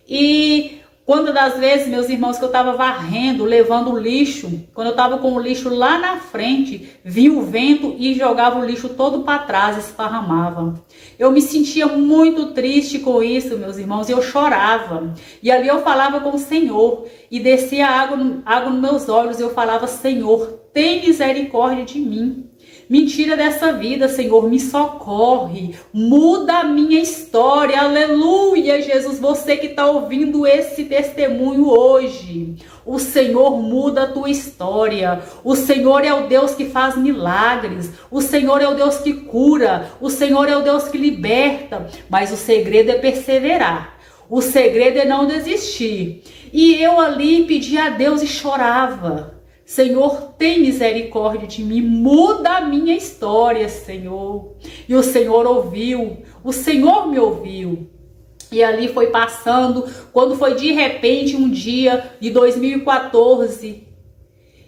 Speaker 1: E Quantas das vezes, meus irmãos, que eu estava varrendo, levando o lixo, quando eu estava com o lixo lá na frente, vinha o vento e jogava o lixo todo para trás, esparramava. Eu me sentia muito triste com isso, meus irmãos, e eu chorava. E ali eu falava com o Senhor, e descia água nos meus olhos, e eu falava: Senhor, tem misericórdia de mim. Me tira dessa vida, Senhor, me socorre, muda a minha história, aleluia, Jesus, você que está ouvindo esse testemunho hoje, o Senhor muda a tua história, o Senhor é o Deus que faz milagres, o Senhor é o Deus que cura, o Senhor é o Deus que liberta, mas o segredo é perseverar, o segredo é não desistir. E eu ali pedia a Deus e chorava: Senhor, tem misericórdia de mim, muda a minha história, Senhor. E o Senhor ouviu, o Senhor me ouviu. E ali foi passando, quando foi de repente um dia de 2014,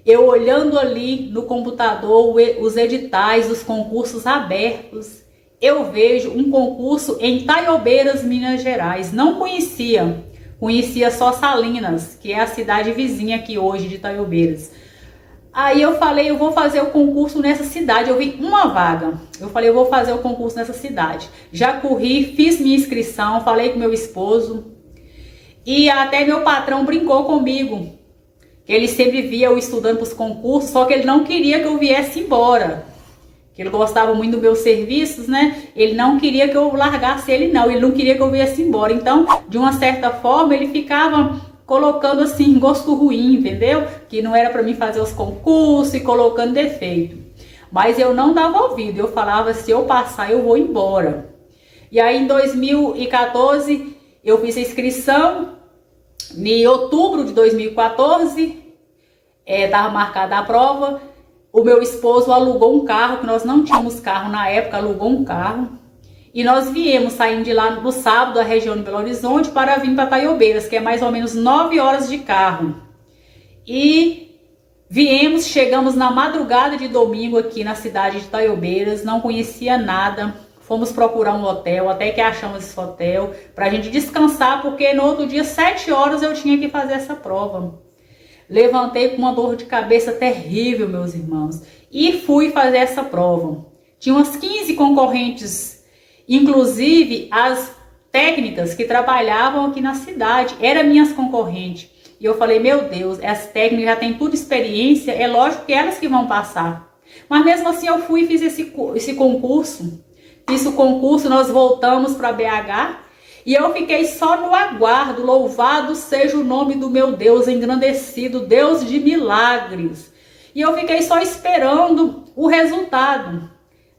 Speaker 1: eu olhando ali no computador os editais dos concursos abertos, eu vejo um concurso em Taiobeiras, Minas Gerais. Não conhecia, conhecia só Salinas, que é a cidade vizinha aqui hoje de Taiobeiras. Aí eu falei: eu vou fazer o concurso nessa cidade. Eu vi uma vaga. Eu falei: eu vou fazer o concurso nessa cidade. Já corri, fiz minha inscrição, falei com meu esposo. E até meu patrão brincou comigo, que ele sempre via eu estudando para os concursos, só que ele não queria que eu viesse embora. Que ele gostava muito dos meus serviços, né? Ele não queria que eu largasse ele, não. Ele não queria que eu viesse embora. Então, de uma certa forma, ele ficava colocando assim gosto ruim, entendeu? Que não era para mim fazer os concursos e colocando defeito. Mas eu não dava ouvido, eu falava: se eu passar, eu vou embora. E aí em 2014 eu fiz a inscrição. Em outubro de 2014 estava marcada a prova. O meu esposo alugou um carro, que nós não tínhamos carro na época, alugou um carro. E nós viemos saindo de lá no sábado, da região de Belo Horizonte, para vir para Taiobeiras, que é mais ou menos 9 horas de carro. E viemos, chegamos na madrugada de domingo aqui na cidade de Taiobeiras, não conhecia nada. Fomos procurar um hotel, até que achamos esse hotel, para a gente descansar, porque no outro dia, 7 horas, eu tinha que fazer essa prova. Levantei com uma dor de cabeça terrível, meus irmãos, e fui fazer essa prova. Tinha umas 15 concorrentes. Inclusive, as técnicas que trabalhavam aqui na cidade eram minhas concorrentes. E eu falei: meu Deus, as técnicas já têm tudo experiência, é lógico que elas que vão passar. Mas mesmo assim eu fui e fiz esse concurso. Fiz o concurso, nós voltamos para BH. E eu fiquei só no aguardo. Louvado seja o nome do meu Deus, engrandecido, Deus de milagres. E eu fiquei só esperando o resultado.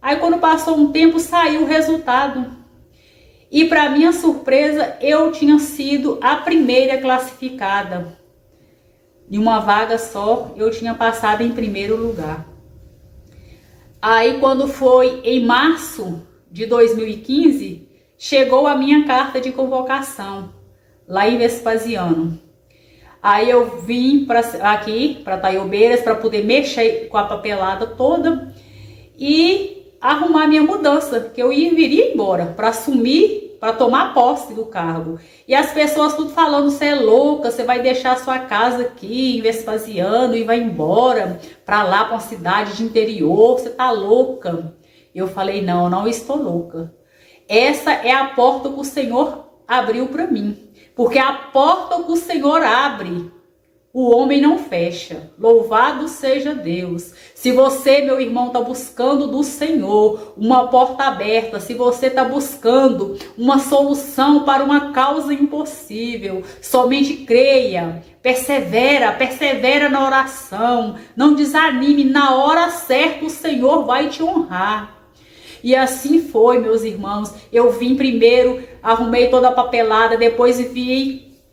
Speaker 1: Aí quando passou um tempo, saiu o resultado. E para minha surpresa, eu tinha sido a primeira classificada. Em uma vaga só, eu tinha passado em primeiro lugar. Aí quando foi em março de 2015, chegou a minha carta de convocação, lá em Vespasiano. Aí eu vim aqui para Taiobeiras para poder mexer com a papelada toda e arrumar minha mudança, que eu viria embora para assumir, para tomar posse do cargo. E as pessoas tudo falando: você é louca, você vai deixar sua casa aqui em Vespasiano e vai embora para lá, para uma cidade de interior, você tá louca. Eu falei: não, não estou louca. Essa é a porta que o Senhor abriu para mim, porque a porta que o Senhor abre, o homem não fecha. Louvado seja Deus. Se você, meu irmão, está buscando do Senhor uma porta aberta, se você está buscando uma solução para uma causa impossível, somente creia, persevera na oração, não desanime, na hora certa o Senhor vai te honrar. E assim foi, meus irmãos. Eu vim primeiro, arrumei toda a papelada, depois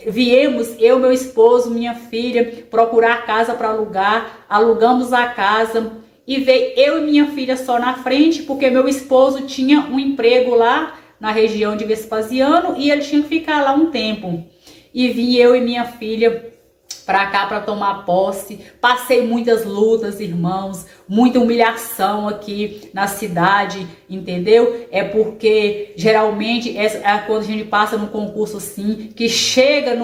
Speaker 1: viemos, eu, meu esposo, minha filha, procurar casa para alugar. Alugamos a casa e veio eu e minha filha só na frente, porque meu esposo tinha um emprego lá na região de Vespasiano e ele tinha que ficar lá um tempo. E vim eu e minha filha para cá para tomar posse. Passei muitas lutas, irmãos, muita humilhação aqui na cidade, entendeu? É porque geralmente quando a gente passa no concurso assim, que chega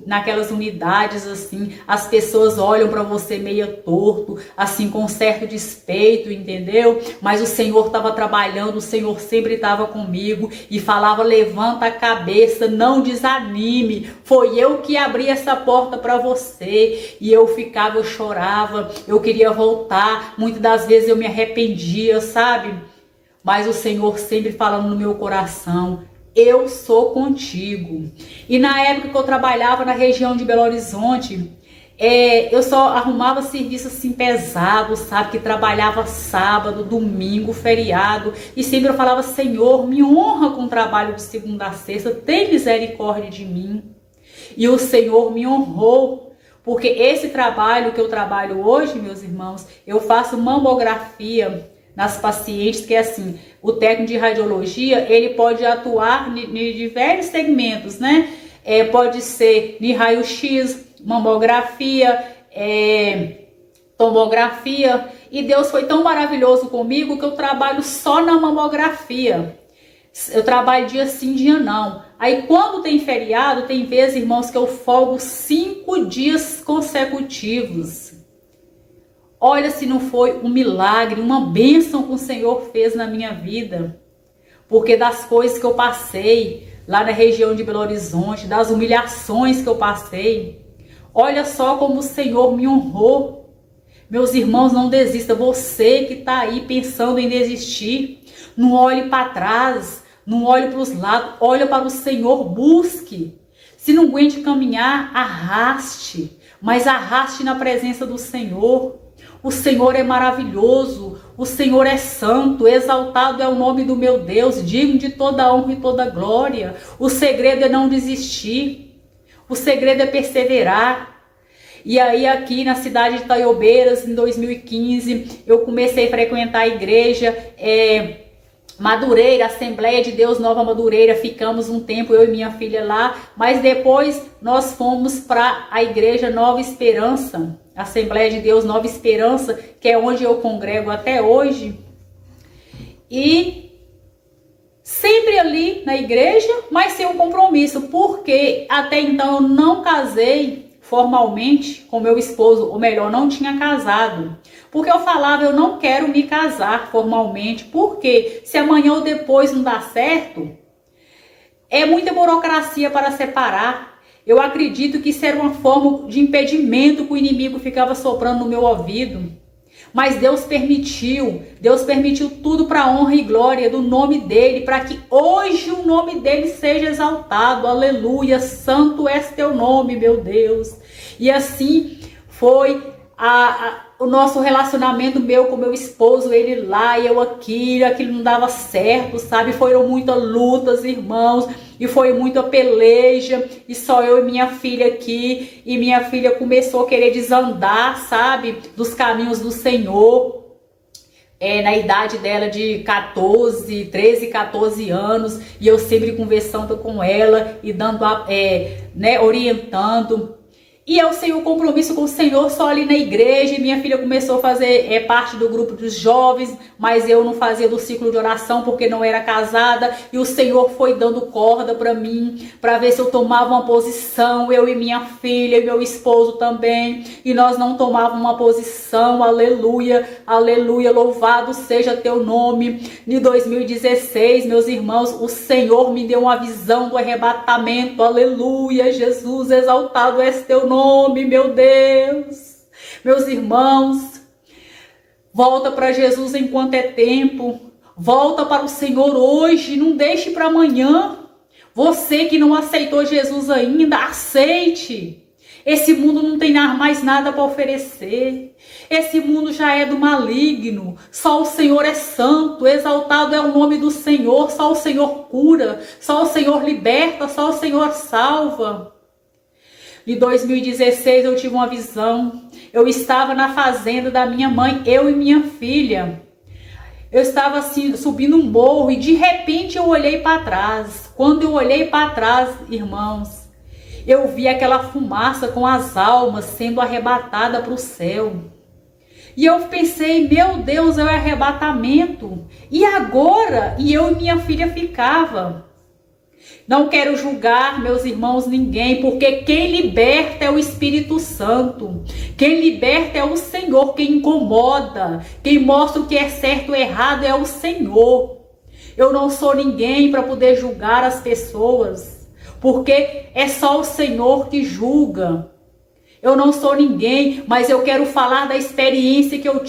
Speaker 1: naquelas unidades assim, as pessoas olham para você meio torto, assim com certo despeito, entendeu? Mas o Senhor estava trabalhando, o Senhor sempre estava comigo e falava: levanta a cabeça, não desanime, foi eu que abri essa porta para você. E eu ficava, eu chorava, eu queria voltar, muitas das vezes eu me arrependia, sabe? Mas o Senhor sempre falando no meu coração: eu sou contigo. E na época que eu trabalhava na região de Belo Horizonte, eu só arrumava serviço assim pesado, sabe? Que trabalhava sábado, domingo, feriado. E sempre eu falava: Senhor, me honra com o trabalho de segunda a sexta, tem misericórdia de mim. E o Senhor me honrou, porque esse trabalho que eu trabalho hoje, meus irmãos, eu faço mamografia nas pacientes, que é assim, o técnico de radiologia, ele pode atuar em diversos segmentos, né? Pode ser em raio-x, mamografia, tomografia, e Deus foi tão maravilhoso comigo que eu trabalho só na mamografia. Eu trabalho dia sim, dia não. Aí quando tem feriado, tem vezes, irmãos, que eu folgo 5 dias consecutivos. Olha se não foi um milagre, uma bênção que o Senhor fez na minha vida. Porque das coisas que eu passei lá na região de Belo Horizonte, das humilhações que eu passei, olha só como o Senhor me honrou. Meus irmãos, não desista. Você que está aí pensando em desistir, não olhe para trás, não olhe para os lados, olhe para o Senhor, busque. Se não aguente caminhar, arraste, mas arraste na presença do Senhor. O Senhor é maravilhoso, o Senhor é santo, exaltado é o nome do meu Deus, digno de toda honra e toda glória. O segredo é não desistir, o segredo é perseverar. E aí aqui na cidade de Itaiobeiras, em 2015, eu comecei a frequentar a igreja Madureira, Assembleia de Deus Nova Madureira. Ficamos um tempo, eu e minha filha lá, mas depois nós fomos para a igreja Nova Esperança, Assembleia de Deus Nova Esperança, que é onde eu congrego até hoje. E sempre ali na igreja, mas sem um compromisso, porque até então eu não casei formalmente com meu esposo, ou melhor, não tinha casado. Porque eu falava: eu não quero me casar formalmente, porque se amanhã ou depois não dá certo, é muita burocracia para separar. Eu acredito que isso era uma forma de impedimento que o inimigo ficava soprando no meu ouvido. Mas Deus permitiu tudo para a honra e glória do nome dele, para que hoje o nome dele seja exaltado. Aleluia, santo és teu nome, meu Deus. E assim foi o nosso relacionamento, meu com meu esposo, ele lá e eu aqui, aquilo não dava certo, sabe? Foram muitas lutas, irmãos, e foi muita peleja, e só eu e minha filha aqui, e minha filha começou a querer desandar, sabe? Dos caminhos do Senhor. Na idade dela de 13, 14 anos, e eu sempre conversando com ela e dando, orientando. E eu sem o compromisso com o Senhor, só ali na igreja. Minha filha começou a fazer parte do grupo dos jovens, mas eu não fazia do ciclo de oração porque não era casada. E o Senhor foi dando corda para mim, para ver se eu tomava uma posição, eu e minha filha e meu esposo também. E nós não tomávamos uma posição. Aleluia, aleluia, louvado seja teu nome. Em 2016, meus irmãos, o Senhor me deu uma visão do arrebatamento. Aleluia, Jesus, exaltado és teu nome, meu Deus. Meus irmãos, volta para Jesus enquanto é tempo. Volta para o Senhor hoje, não deixe para amanhã. Você que não aceitou Jesus ainda, aceite. Esse mundo não tem mais nada para oferecer. Esse mundo já é do maligno. Só o Senhor é santo, exaltado é o nome do Senhor. Só o Senhor cura, só o Senhor liberta, só o Senhor salva. Em 2016 eu tive uma visão. Eu estava na fazenda da minha mãe, eu e minha filha. Eu estava assim, subindo um morro e de repente eu olhei para trás. Quando eu olhei para trás, irmãos, eu vi aquela fumaça com as almas sendo arrebatada para o céu. E eu pensei, meu Deus, é o arrebatamento. E agora? E eu e minha filha ficava. Não quero julgar, meus irmãos, ninguém, porque quem liberta é o Espírito Santo. Quem liberta é o Senhor, quem incomoda, quem mostra o que é certo ou errado é o Senhor. Eu não sou ninguém para poder julgar as pessoas, porque é só o Senhor que julga. Eu não sou ninguém, mas eu quero falar da experiência que eu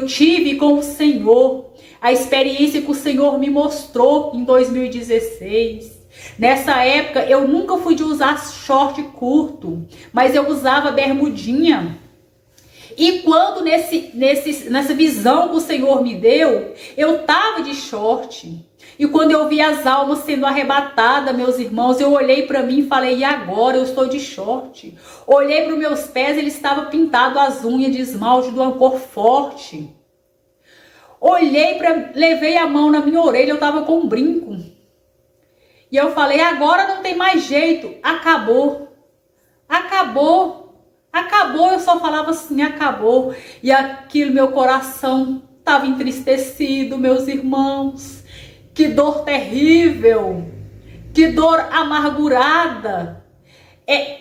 Speaker 1: tive com o Senhor. A experiência que o Senhor me mostrou em 2016. Nessa época, eu nunca fui de usar short curto, mas eu usava bermudinha. E quando nessa visão que o Senhor me deu, eu estava de short. E quando eu vi as almas sendo arrebatadas, meus irmãos, eu olhei para mim e falei, e agora? Eu estou de short. Olhei para os meus pés, ele estava pintado as unhas de esmalte de uma cor forte. Levei a mão na minha orelha, eu estava com um brinco. E eu falei, agora não tem mais jeito, acabou. Acabou. Acabou, eu só falava assim, acabou. E aquilo, meu coração estava entristecido, meus irmãos. Que dor terrível, que dor amargurada. É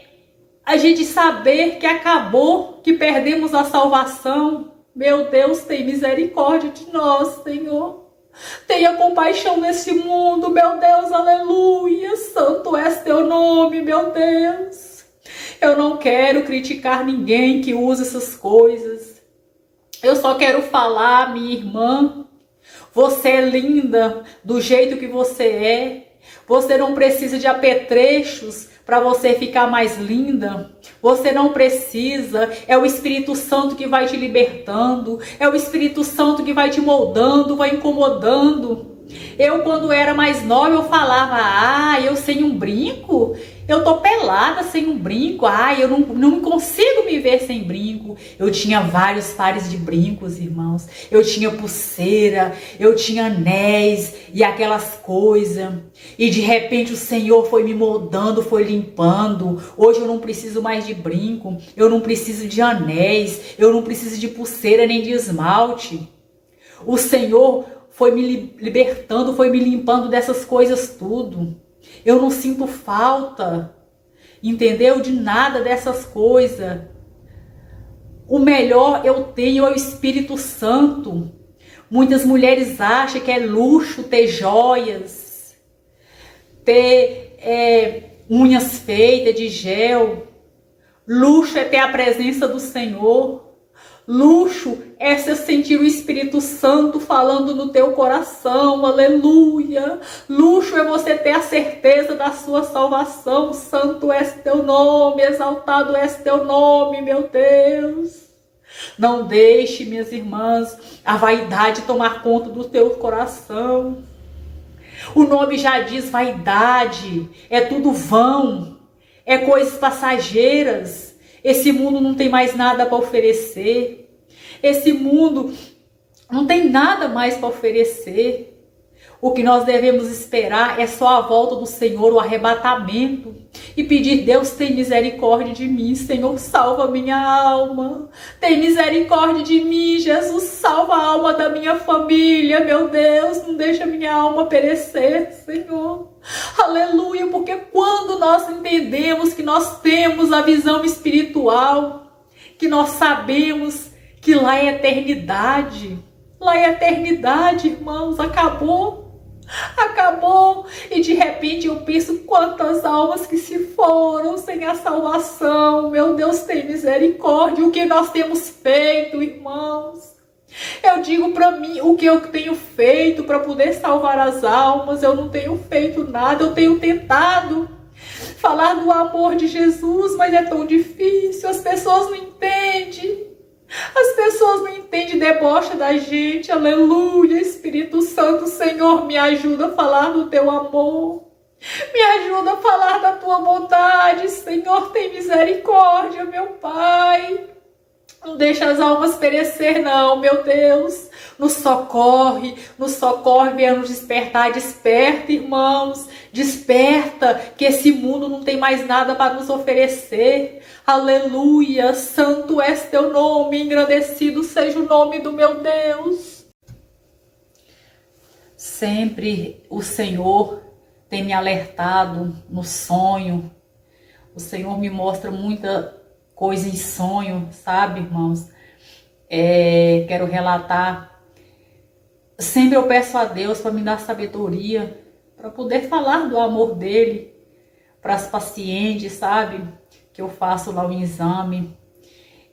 Speaker 1: a gente saber que acabou, que perdemos a salvação. Meu Deus, tem misericórdia de nós, Senhor. Tenha compaixão nesse mundo, meu Deus, aleluia. Santo és teu nome, meu Deus. Eu não quero criticar ninguém que usa essas coisas. Eu só quero falar, minha irmã, você é linda do jeito que você é. Você não precisa de apetrechos para você ficar mais linda. Você não precisa. É o Espírito Santo que vai te libertando. É o Espírito Santo que vai te moldando, vai incomodando. Eu, quando era mais nova, eu falava, eu sem um brinco? Eu tô pelada sem um brinco. Eu não consigo me ver sem brinco. Eu tinha vários pares de brincos, irmãos. Eu tinha pulseira, eu tinha anéis e aquelas coisas. E de repente o Senhor foi me moldando, foi limpando. Hoje eu não preciso mais de brinco. Eu não preciso de anéis. Eu não preciso de pulseira nem de esmalte. O Senhor foi me libertando, foi me limpando dessas coisas tudo. Eu não sinto falta, entendeu? De nada dessas coisas. O melhor eu tenho é o Espírito Santo. Muitas mulheres acham que é luxo ter joias, ter unhas feitas de gel. Luxo é ter a presença do Senhor. Luxo é você sentir o Espírito Santo falando no teu coração, aleluia. Luxo é você ter a certeza da sua salvação. Santo és teu nome, exaltado és teu nome, meu Deus. Não deixe, minhas irmãs, a vaidade tomar conta do teu coração. O nome já diz vaidade, é tudo vão, é coisas passageiras. Esse mundo não tem mais nada para oferecer. Esse mundo não tem nada mais para oferecer. O que nós devemos esperar é só a volta do Senhor, o arrebatamento. E pedir, Deus, tem misericórdia de mim, Senhor, salva minha alma. Tem misericórdia de mim, Jesus, salva a alma da minha família, meu Deus. Não deixa minha alma perecer, Senhor. Aleluia, porque quando nós entendemos que nós temos a visão espiritual, que nós sabemos que lá é eternidade. Lá é eternidade, irmãos. Acabou. Acabou. E de repente eu penso quantas almas que se foram sem a salvação. Meu Deus, tem misericórdia. O que nós temos feito, irmãos? Eu digo para mim, o que eu tenho feito para poder salvar as almas? Eu não tenho feito nada. Eu tenho tentado falar do amor de Jesus, mas é tão difícil. As pessoas não entendem. As pessoas não entendem, debocha da gente, aleluia. Espírito Santo, Senhor, me ajuda a falar do teu amor, me ajuda a falar da tua bondade, Senhor, tem misericórdia, meu Pai. Não deixa as almas perecer não, meu Deus. nos socorre, venha nos despertar. Desperta, irmãos, desperta, que esse mundo não tem mais nada para nos oferecer. Aleluia, santo és teu nome, engrandecido seja o nome do meu Deus. Sempre o Senhor tem me alertado no sonho. O Senhor me mostra muita coisa em sonho, sabe, irmãos? Quero relatar. Sempre eu peço a Deus para me dar sabedoria, para poder falar do amor dele para as pacientes, sabe? Que eu faço lá o exame.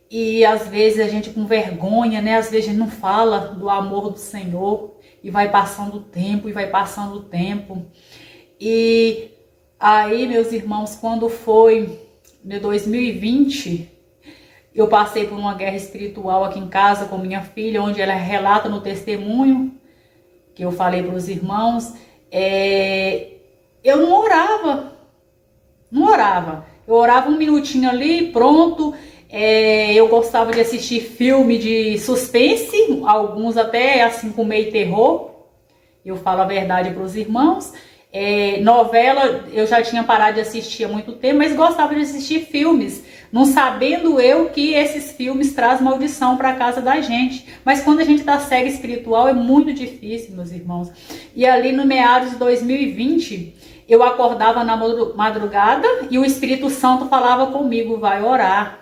Speaker 1: E às vezes a gente com vergonha, né? Às vezes a gente não fala do amor do Senhor. E vai passando o tempo, E aí, meus irmãos, quando foi em 2020, eu passei por uma guerra espiritual aqui em casa com minha filha, onde ela relata no testemunho, que eu falei para os irmãos, eu não orava. Eu orava um minutinho ali, pronto. Eu gostava de assistir filme de suspense, alguns até assim com meio terror. Eu falo a verdade para os irmãos. Novela eu já tinha parado de assistir há muito tempo, mas gostava de assistir filmes, não sabendo eu que esses filmes trazem maldição para casa da gente. Mas quando a gente está cego espiritual é muito difícil, meus irmãos. E ali no meados de 2020, eu acordava na madrugada e o Espírito Santo falava comigo, vai orar,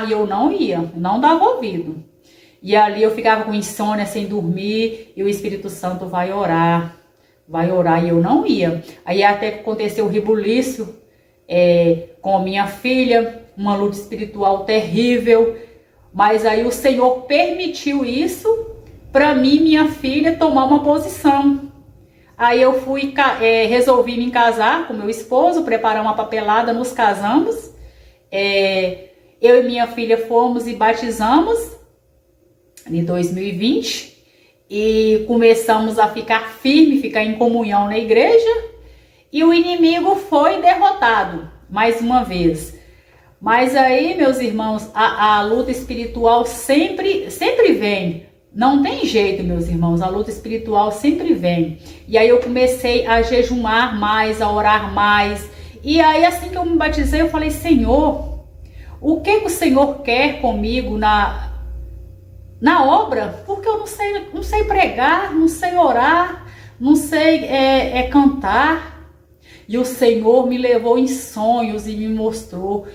Speaker 1: e eu não ia, não dava ouvido. E ali eu ficava com insônia, sem dormir, e o Espírito Santo vai orar, e eu não ia. Aí até que aconteceu o rebuliço com a minha filha, uma luta espiritual terrível, mas aí o Senhor permitiu isso para mim e minha filha tomar uma posição. Aí eu resolvi me casar com meu esposo, preparar uma papelada, nos casamos. Eu e minha filha fomos e batizamos em 2020 e começamos a ficar firme, ficar em comunhão na igreja, e o inimigo foi derrotado mais uma vez. Mas aí, meus irmãos, a luta espiritual sempre vem. Não tem jeito, meus irmãos, a luta espiritual sempre vem. E aí eu comecei a jejuar mais, a orar mais. E aí assim que eu me batizei, eu falei, Senhor, o que o Senhor quer comigo na obra? Porque eu não sei pregar, não sei orar, não sei cantar. E o Senhor me levou em sonhos e me mostrou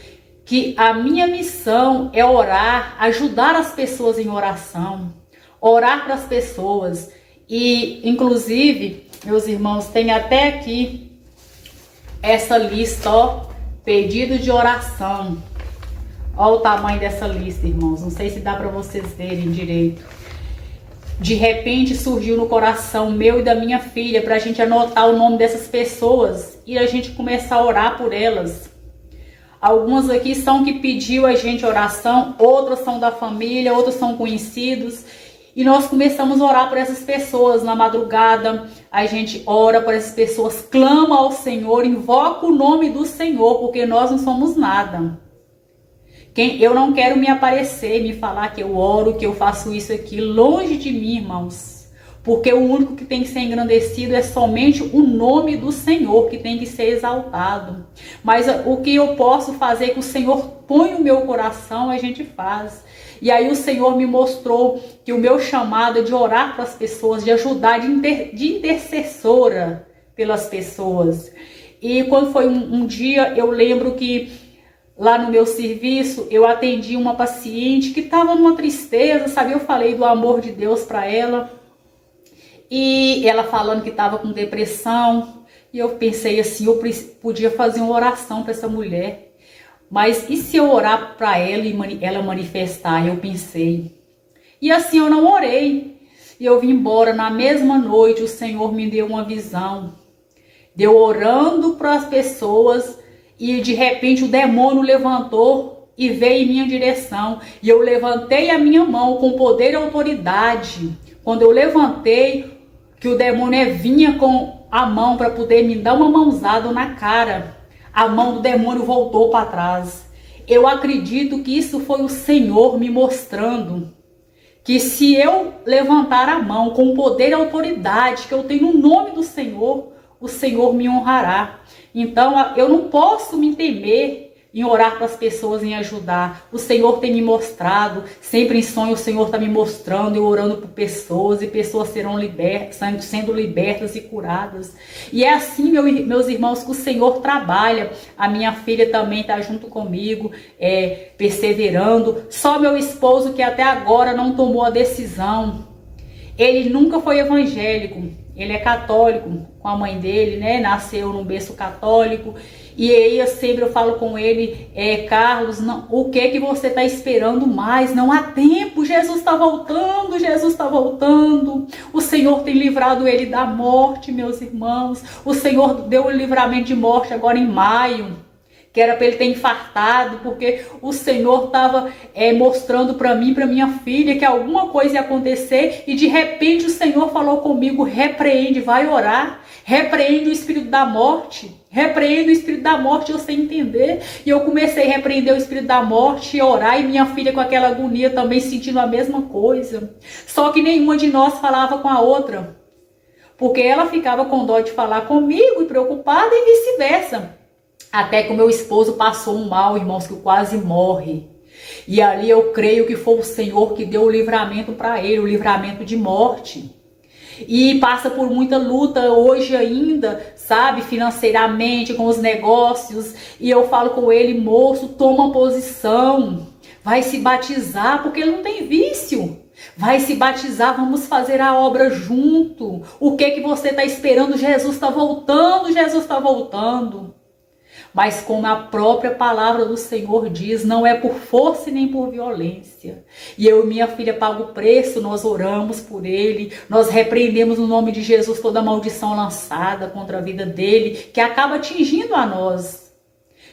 Speaker 1: que a minha missão é orar, ajudar as pessoas em oração, orar para as pessoas. E inclusive, meus irmãos, tem até aqui essa lista, ó, pedido de oração. Olha o tamanho dessa lista, irmãos. Não sei se dá para vocês verem direito. De repente surgiu no coração meu e da minha filha para a gente anotar o nome dessas pessoas e a gente começar a orar por elas. Algumas aqui são que pediu a gente oração, outras são da família, outras são conhecidos. E nós começamos a orar por essas pessoas na madrugada. A gente ora por essas pessoas, clama ao Senhor, invoca o nome do Senhor, porque nós não somos nada. Eu não quero me aparecer, me falar que eu oro, que eu faço isso aqui, longe de mim, irmãos. Porque o único que tem que ser engrandecido é somente o nome do Senhor, que tem que ser exaltado. Mas o que eu posso fazer, que o Senhor põe no meu coração, a gente faz. E aí o Senhor me mostrou que o meu chamado é de orar para as pessoas, de ajudar, de intercessora pelas pessoas. E quando foi um dia, eu lembro que lá no meu serviço, eu atendi uma paciente que estava numa tristeza, sabe? Eu falei do amor de Deus para ela. E ela falando que estava com depressão. E eu pensei assim, eu podia fazer uma oração para essa mulher. Mas e se eu orar para ela e ela manifestar? Eu pensei. E assim eu não orei. E eu vim embora. Na mesma noite, o Senhor me deu uma visão. Deu orando para as pessoas. E de repente o demônio levantou e veio em minha direção. E eu levantei a minha mão com poder e autoridade. Quando eu levantei, que o demônio vinha com a mão para poder me dar uma mãozada na cara. A mão do demônio voltou para trás. Eu acredito que isso foi o Senhor me mostrando que se eu levantar a mão com poder e autoridade que eu tenho no nome do Senhor, o Senhor me honrará. Então eu não posso me temer em orar para as pessoas, em ajudar. O Senhor tem me mostrado, sempre em sonho o Senhor está me mostrando, eu orando por pessoas, e pessoas serão libertas, sendo libertas e curadas. E é assim, meus irmãos, que o Senhor trabalha. A minha filha também está junto comigo, perseverando. Só meu esposo, que até agora não tomou a decisão. Ele nunca foi evangélico, ele é católico com a mãe dele, né? Nasceu num berço católico. E aí eu falo com ele, Carlos, não, o que você está esperando mais? Não há tempo, Jesus está voltando, Jesus está voltando. O Senhor tem livrado ele da morte, meus irmãos. O Senhor deu o livramento de morte agora em maio, que era para ele ter infartado, porque o Senhor estava mostrando para mim, para minha filha, que alguma coisa ia acontecer, e de repente o Senhor falou comigo, repreende, vai orar, repreende o espírito da morte, repreende o espírito da morte, eu sei entender. E eu comecei a repreender o espírito da morte e orar, e minha filha com aquela agonia também sentindo a mesma coisa. Só que nenhuma de nós falava com a outra, porque ela ficava com dó de falar comigo e preocupada, e vice-versa. Até que o meu esposo passou um mal, irmãos, que quase morre. E ali eu creio que foi o Senhor que deu o livramento para ele, o livramento de morte. E passa por muita luta hoje ainda, sabe, financeiramente, com os negócios. E eu falo com ele, moço, toma posição, vai se batizar, porque ele não tem vício. Vai se batizar, vamos fazer a obra junto. O que você está esperando? Jesus está voltando, Jesus está voltando. Mas como a própria palavra do Senhor diz, não é por força nem por violência. E eu e minha filha pagam o preço, nós oramos por ele, nós repreendemos no nome de Jesus toda maldição lançada contra a vida dele, que acaba atingindo a nós.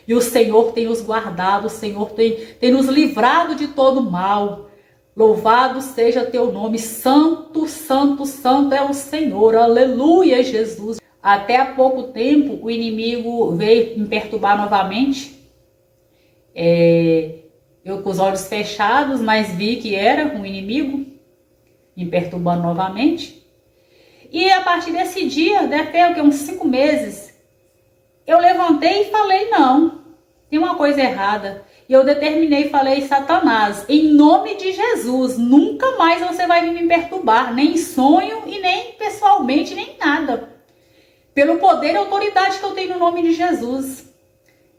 Speaker 1: E o Senhor tem nos guardado, o Senhor tem nos livrado de todo mal. Louvado seja teu nome, santo, santo, santo é o Senhor, aleluia, Jesus. Até há pouco tempo o inimigo veio me perturbar novamente, eu com os olhos fechados, mas vi que era um inimigo me perturbando novamente. E a partir desse dia, deve ter uns 5 meses, eu levantei e falei, não, tem uma coisa errada. E eu determinei e falei, Satanás, em nome de Jesus, nunca mais você vai vir me perturbar, nem em sonho e nem pessoalmente, nem nada. Pelo poder e autoridade que eu tenho no nome de Jesus.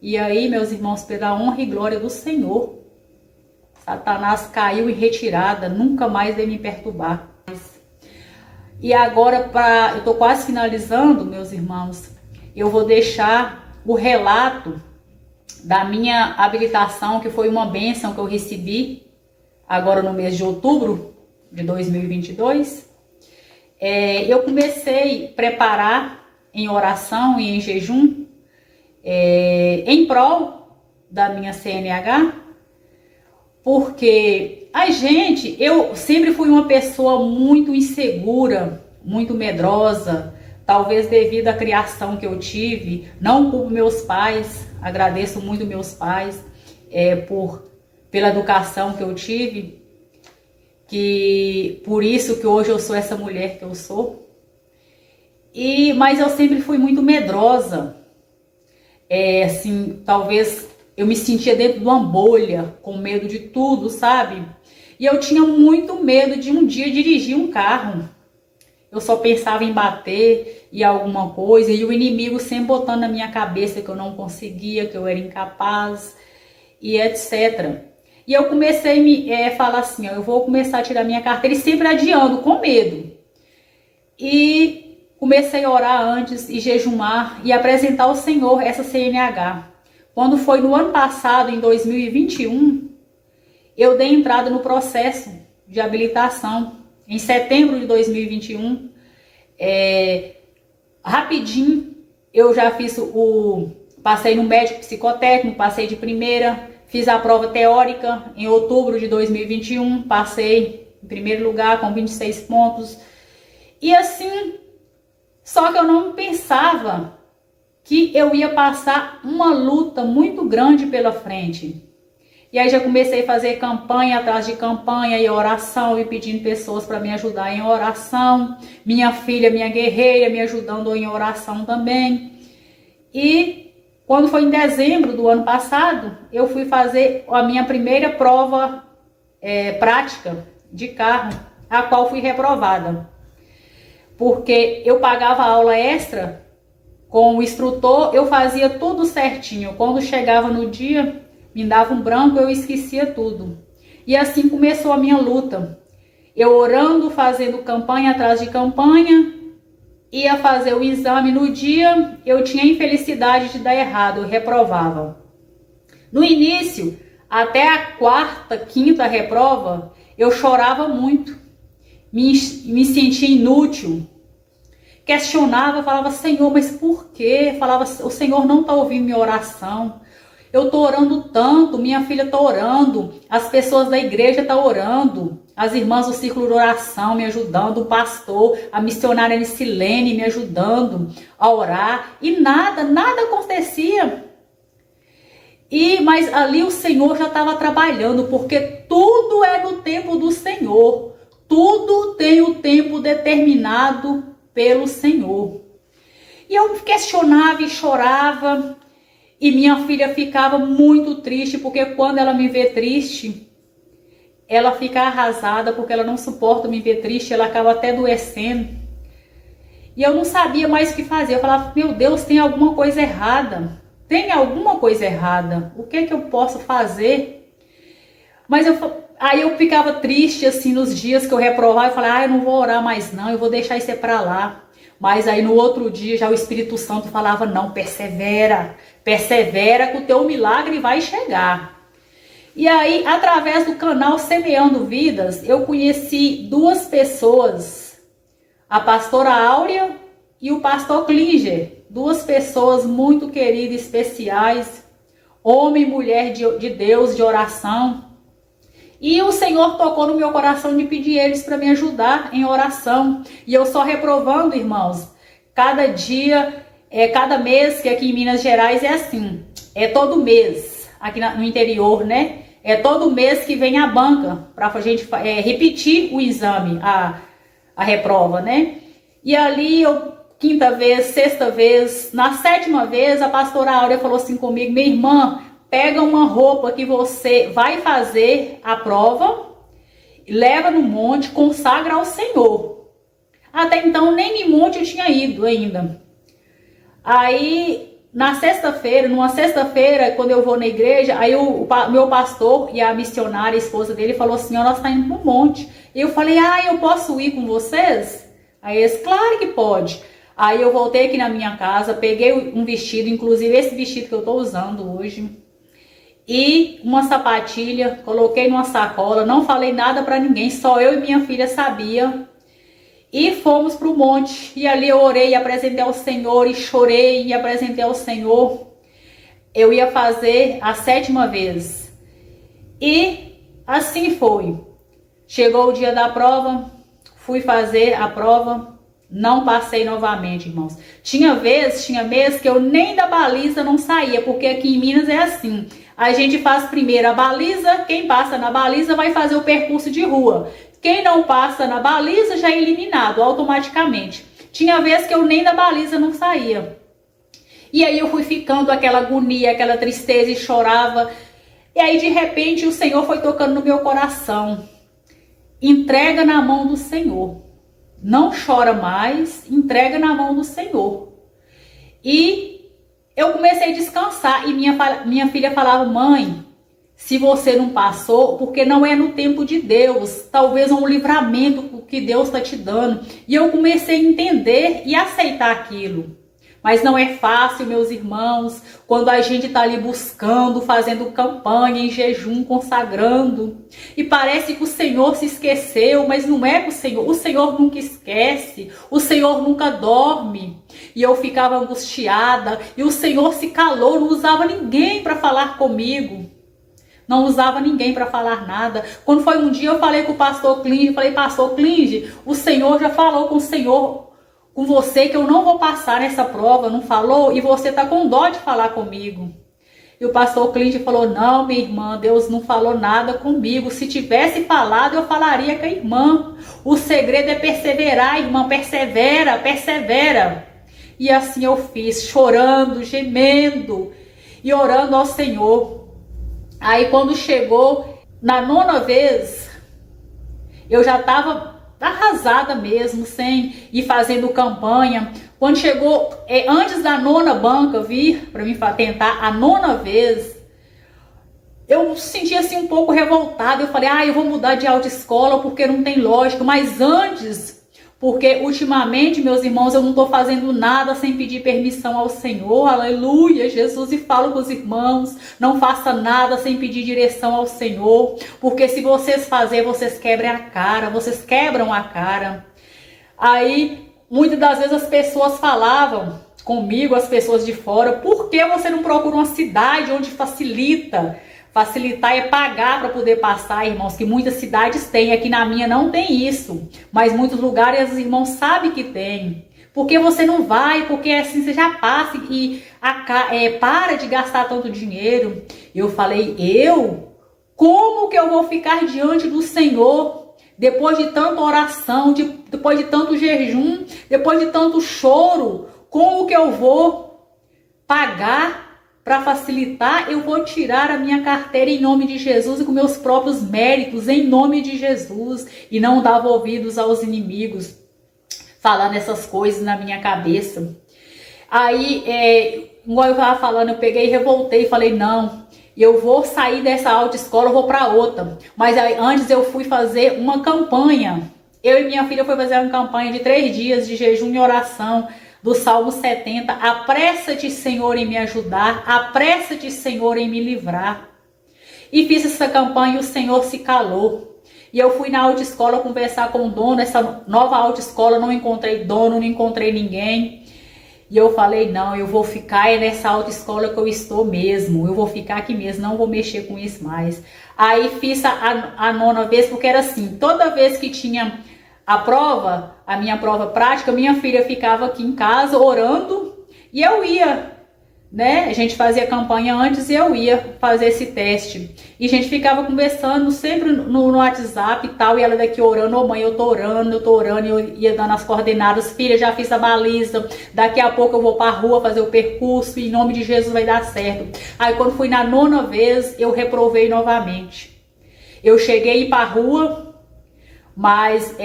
Speaker 1: E aí, meus irmãos, pela honra e glória do Senhor, Satanás caiu em retirada, nunca mais veio me perturbar. E agora, eu estou quase finalizando, meus irmãos, eu vou deixar o relato da minha habilitação, que foi uma bênção que eu recebi agora no mês de outubro de 2022. Eu comecei a preparar em oração e em jejum, em prol da minha CNH, porque eu sempre fui uma pessoa muito insegura, muito medrosa, talvez devido à criação que eu tive, não culpo meus pais, agradeço muito meus pais pela educação que eu tive, por isso que hoje eu sou essa mulher que eu sou. Mas eu sempre fui muito medrosa, assim, talvez eu me sentia dentro de uma bolha, com medo de tudo, sabe? E eu tinha muito medo de um dia dirigir um carro. Eu só pensava em bater em alguma coisa, e o inimigo sempre botando na minha cabeça que eu não conseguia, que eu era incapaz, e etc. E eu comecei a falar assim, eu vou começar a tirar minha carteira, e sempre adiando, com medo. E comecei a orar antes e jejumar e apresentar ao Senhor essa CNH. Quando foi no ano passado, em 2021, eu dei entrada no processo de habilitação. Em setembro de 2021, rapidinho, eu já passei no médico psicotécnico, passei de primeira, fiz a prova teórica em outubro de 2021, passei em primeiro lugar com 26 pontos. E assim, só que eu não pensava que eu ia passar uma luta muito grande pela frente. E aí já comecei a fazer campanha atrás de campanha e oração e pedindo pessoas para me ajudar em oração. Minha filha, minha guerreira, me ajudando em oração também. E quando foi em dezembro do ano passado, eu fui fazer a minha primeira prova prática de carro, a qual fui reprovada. Porque eu pagava aula extra com o instrutor, eu fazia tudo certinho. Quando chegava no dia, me dava um branco, eu esquecia tudo. E assim começou a minha luta. Eu orando, fazendo campanha atrás de campanha, ia fazer o exame no dia, eu tinha a infelicidade de dar errado, eu reprovava. No início, até a quarta, quinta reprova, eu chorava muito. Me sentia inútil. Questionava, falava, Senhor, mas por quê? Falava, o Senhor não está ouvindo minha oração. Eu tô orando tanto, minha filha tá orando, as pessoas da igreja tá orando, as irmãs do círculo de oração me ajudando, o pastor, a missionária Nicilene me ajudando a orar, e nada acontecia. Mas ali o Senhor já estava trabalhando, porque tudo é no tempo do Senhor, tudo tem o tempo determinado pelo Senhor. E eu questionava e chorava, e minha filha ficava muito triste, porque quando ela me vê triste, ela fica arrasada, porque ela não suporta me ver triste, ela acaba até adoecendo. E eu não sabia mais o que fazer. Eu falava, meu Deus, tem alguma coisa errada. Tem alguma coisa errada. O que é que eu posso fazer? Mas aí eu ficava triste, assim, nos dias que eu reprovava. Eu falava, eu não vou orar mais não, eu vou deixar isso pra lá. Mas aí no outro dia já o Espírito Santo falava, não, persevera, persevera que o teu milagre vai chegar. E aí, através do canal Semeando Vidas, eu conheci duas pessoas, a pastora Áurea e o pastor Klinger, duas pessoas muito queridas, especiais, homem e mulher de Deus, de oração. E o Senhor tocou no meu coração de pedir eles para me ajudar em oração. E eu só reprovando, irmãos, cada dia, cada mês, que aqui em Minas Gerais é assim, é todo mês, aqui no interior, né? É todo mês que vem a banca para a gente repetir o exame, a reprova, né? E ali, quinta vez, sexta vez, na sétima vez, a pastora Áurea falou assim comigo, minha irmã, pega uma roupa que você vai fazer a prova, leva no monte, consagra ao Senhor. Até então, nem em monte eu tinha ido ainda. Aí, numa sexta-feira, quando eu vou na igreja, aí o meu pastor e a missionária, a esposa dele, falou assim, nós estamos indo para um monte. E eu falei, eu posso ir com vocês? Aí eles, claro que pode. Aí eu voltei aqui na minha casa, peguei um vestido, inclusive esse vestido que eu estou usando hoje, e uma sapatilha, coloquei numa sacola, não falei nada para ninguém, só eu e minha filha sabia. E fomos para o monte, e ali eu orei e apresentei ao Senhor, e chorei e apresentei ao Senhor. Eu ia fazer a sétima vez. E assim foi. Chegou o dia da prova, fui fazer a prova, não passei novamente, irmãos. Tinha mês que eu nem da baliza não saía, porque aqui em Minas é assim. A gente faz primeiro a baliza, quem passa na baliza vai fazer o percurso de rua. Quem não passa na baliza já é eliminado automaticamente. Tinha vez que eu nem da baliza não saía. E aí eu fui ficando aquela agonia, aquela tristeza e chorava. E aí de repente o Senhor foi tocando no meu coração. Entrega na mão do Senhor. Não chora mais, entrega na mão do Senhor. E eu comecei a descansar e minha filha falava, mãe, se você não passou, porque não é no tempo de Deus, talvez é um livramento que Deus está te dando. E eu comecei a entender e aceitar aquilo. Mas não é fácil, meus irmãos, quando a gente está ali buscando, fazendo campanha, em jejum, consagrando. E parece que o Senhor se esqueceu, mas não é que o Senhor nunca esquece, o Senhor nunca dorme. E eu ficava angustiada, e o Senhor se calou, não usava ninguém para falar comigo. Não usava ninguém para falar nada. Quando foi um dia eu falei com o pastor Klinger, falei, pastor Klinger, o Senhor já falou com você que eu não vou passar nessa prova, não falou? E você tá com dó de falar comigo. E o pastor Clint falou, não, minha irmã, Deus não falou nada comigo. Se tivesse falado, eu falaria com a irmã. O segredo é perseverar, irmã, persevera, persevera. E assim eu fiz, chorando, gemendo e orando ao Senhor. Aí quando chegou na 9ª vez, eu já estava arrasada mesmo, sem ir fazendo campanha. Quando chegou, antes da 9ª banca vir para mim tentar a 9ª vez, eu senti assim um pouco revoltada. Eu falei, eu vou mudar de autoescola porque não tem lógica. Mas antes, porque ultimamente, meus irmãos, eu não estou fazendo nada sem pedir permissão ao Senhor, aleluia, Jesus, e falo com os irmãos, não faça nada sem pedir direção ao Senhor, porque se vocês fazerem, vocês quebram a cara, vocês quebram a cara. Aí, muitas das vezes as pessoas falavam comigo, as pessoas de fora, por que você não procura uma cidade onde facilita? Facilitar é pagar para poder passar, irmãos, que muitas cidades têm. Aqui na minha não tem isso, mas muitos lugares os irmãos sabem que tem. Por que você não vai? Porque assim você já passa e para de gastar tanto dinheiro. Eu falei, como que eu vou ficar diante do Senhor depois de tanta oração, depois de tanto jejum, depois de tanto choro? Como que eu vou pagar? Para facilitar, eu vou tirar a minha carteira em nome de Jesus e com meus próprios méritos, em nome de Jesus. E não dava ouvidos aos inimigos, falando essas coisas na minha cabeça. Aí, igual eu estava falando, eu peguei e revoltei e falei, não, eu vou sair dessa autoescola, eu vou para outra. Mas aí, antes eu fui fazer uma campanha. Eu e minha filha foi fazer uma campanha de 3 dias de jejum e oração, do Salmo 70, apressa-te, Senhor, em me ajudar, apressa-te, Senhor, em me livrar. E fiz essa campanha e o Senhor se calou. E eu fui na autoescola conversar com o dono, essa nova autoescola, não encontrei dono, não encontrei ninguém. E eu falei, não, eu vou ficar nessa autoescola que eu estou mesmo, eu vou ficar aqui mesmo, não vou mexer com isso mais. Aí fiz a 9ª vez, porque era assim, toda vez que tinha a prova, a minha prova prática, minha filha ficava aqui em casa orando e eu ia, né? A gente fazia campanha antes e eu ia fazer esse teste. E a gente ficava conversando sempre no WhatsApp e tal, e ela daqui orando, ô mãe, eu tô orando, e eu ia dando as coordenadas, filha, já fiz a baliza, daqui a pouco eu vou pra rua fazer o percurso, e em nome de Jesus vai dar certo. Aí quando fui na 9ª vez, eu reprovei novamente. Eu cheguei pra rua, mas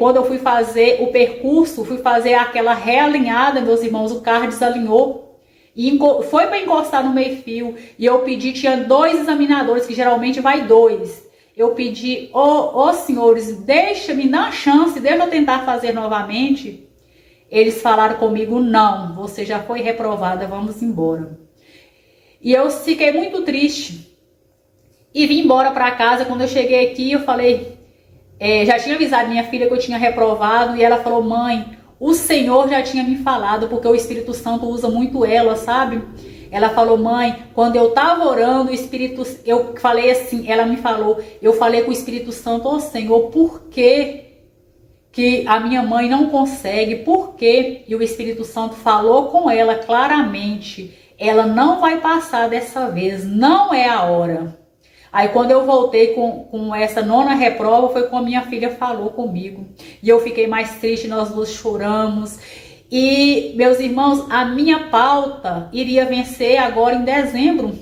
Speaker 1: quando eu fui fazer o percurso, fui fazer aquela realinhada, meus irmãos, o carro desalinhou e foi para encostar no meio-fio. E eu pedi, tinha 2 examinadores, que geralmente vai 2. Eu pedi, ô senhores, me dá uma chance, deixa eu tentar fazer novamente. Eles falaram comigo, não, você já foi reprovada, vamos embora. E eu fiquei muito triste e vim embora para casa. Quando eu cheguei aqui, eu falei... já tinha avisado minha filha que eu tinha reprovado, e ela falou, mãe, o Senhor já tinha me falado, porque o Espírito Santo usa muito ela, sabe? Ela falou, mãe, quando eu tava orando, eu falei assim, ela me falou, eu falei com o Espírito Santo, ô Senhor, por que a minha mãe não consegue? Por quê? E o Espírito Santo falou com ela claramente, ela não vai passar dessa vez, não é a hora. Aí quando eu voltei com essa 9ª reprova, foi quando a minha filha falou comigo. E eu fiquei mais triste, nós duas choramos. E, meus irmãos, a minha pauta iria vencer agora em dezembro.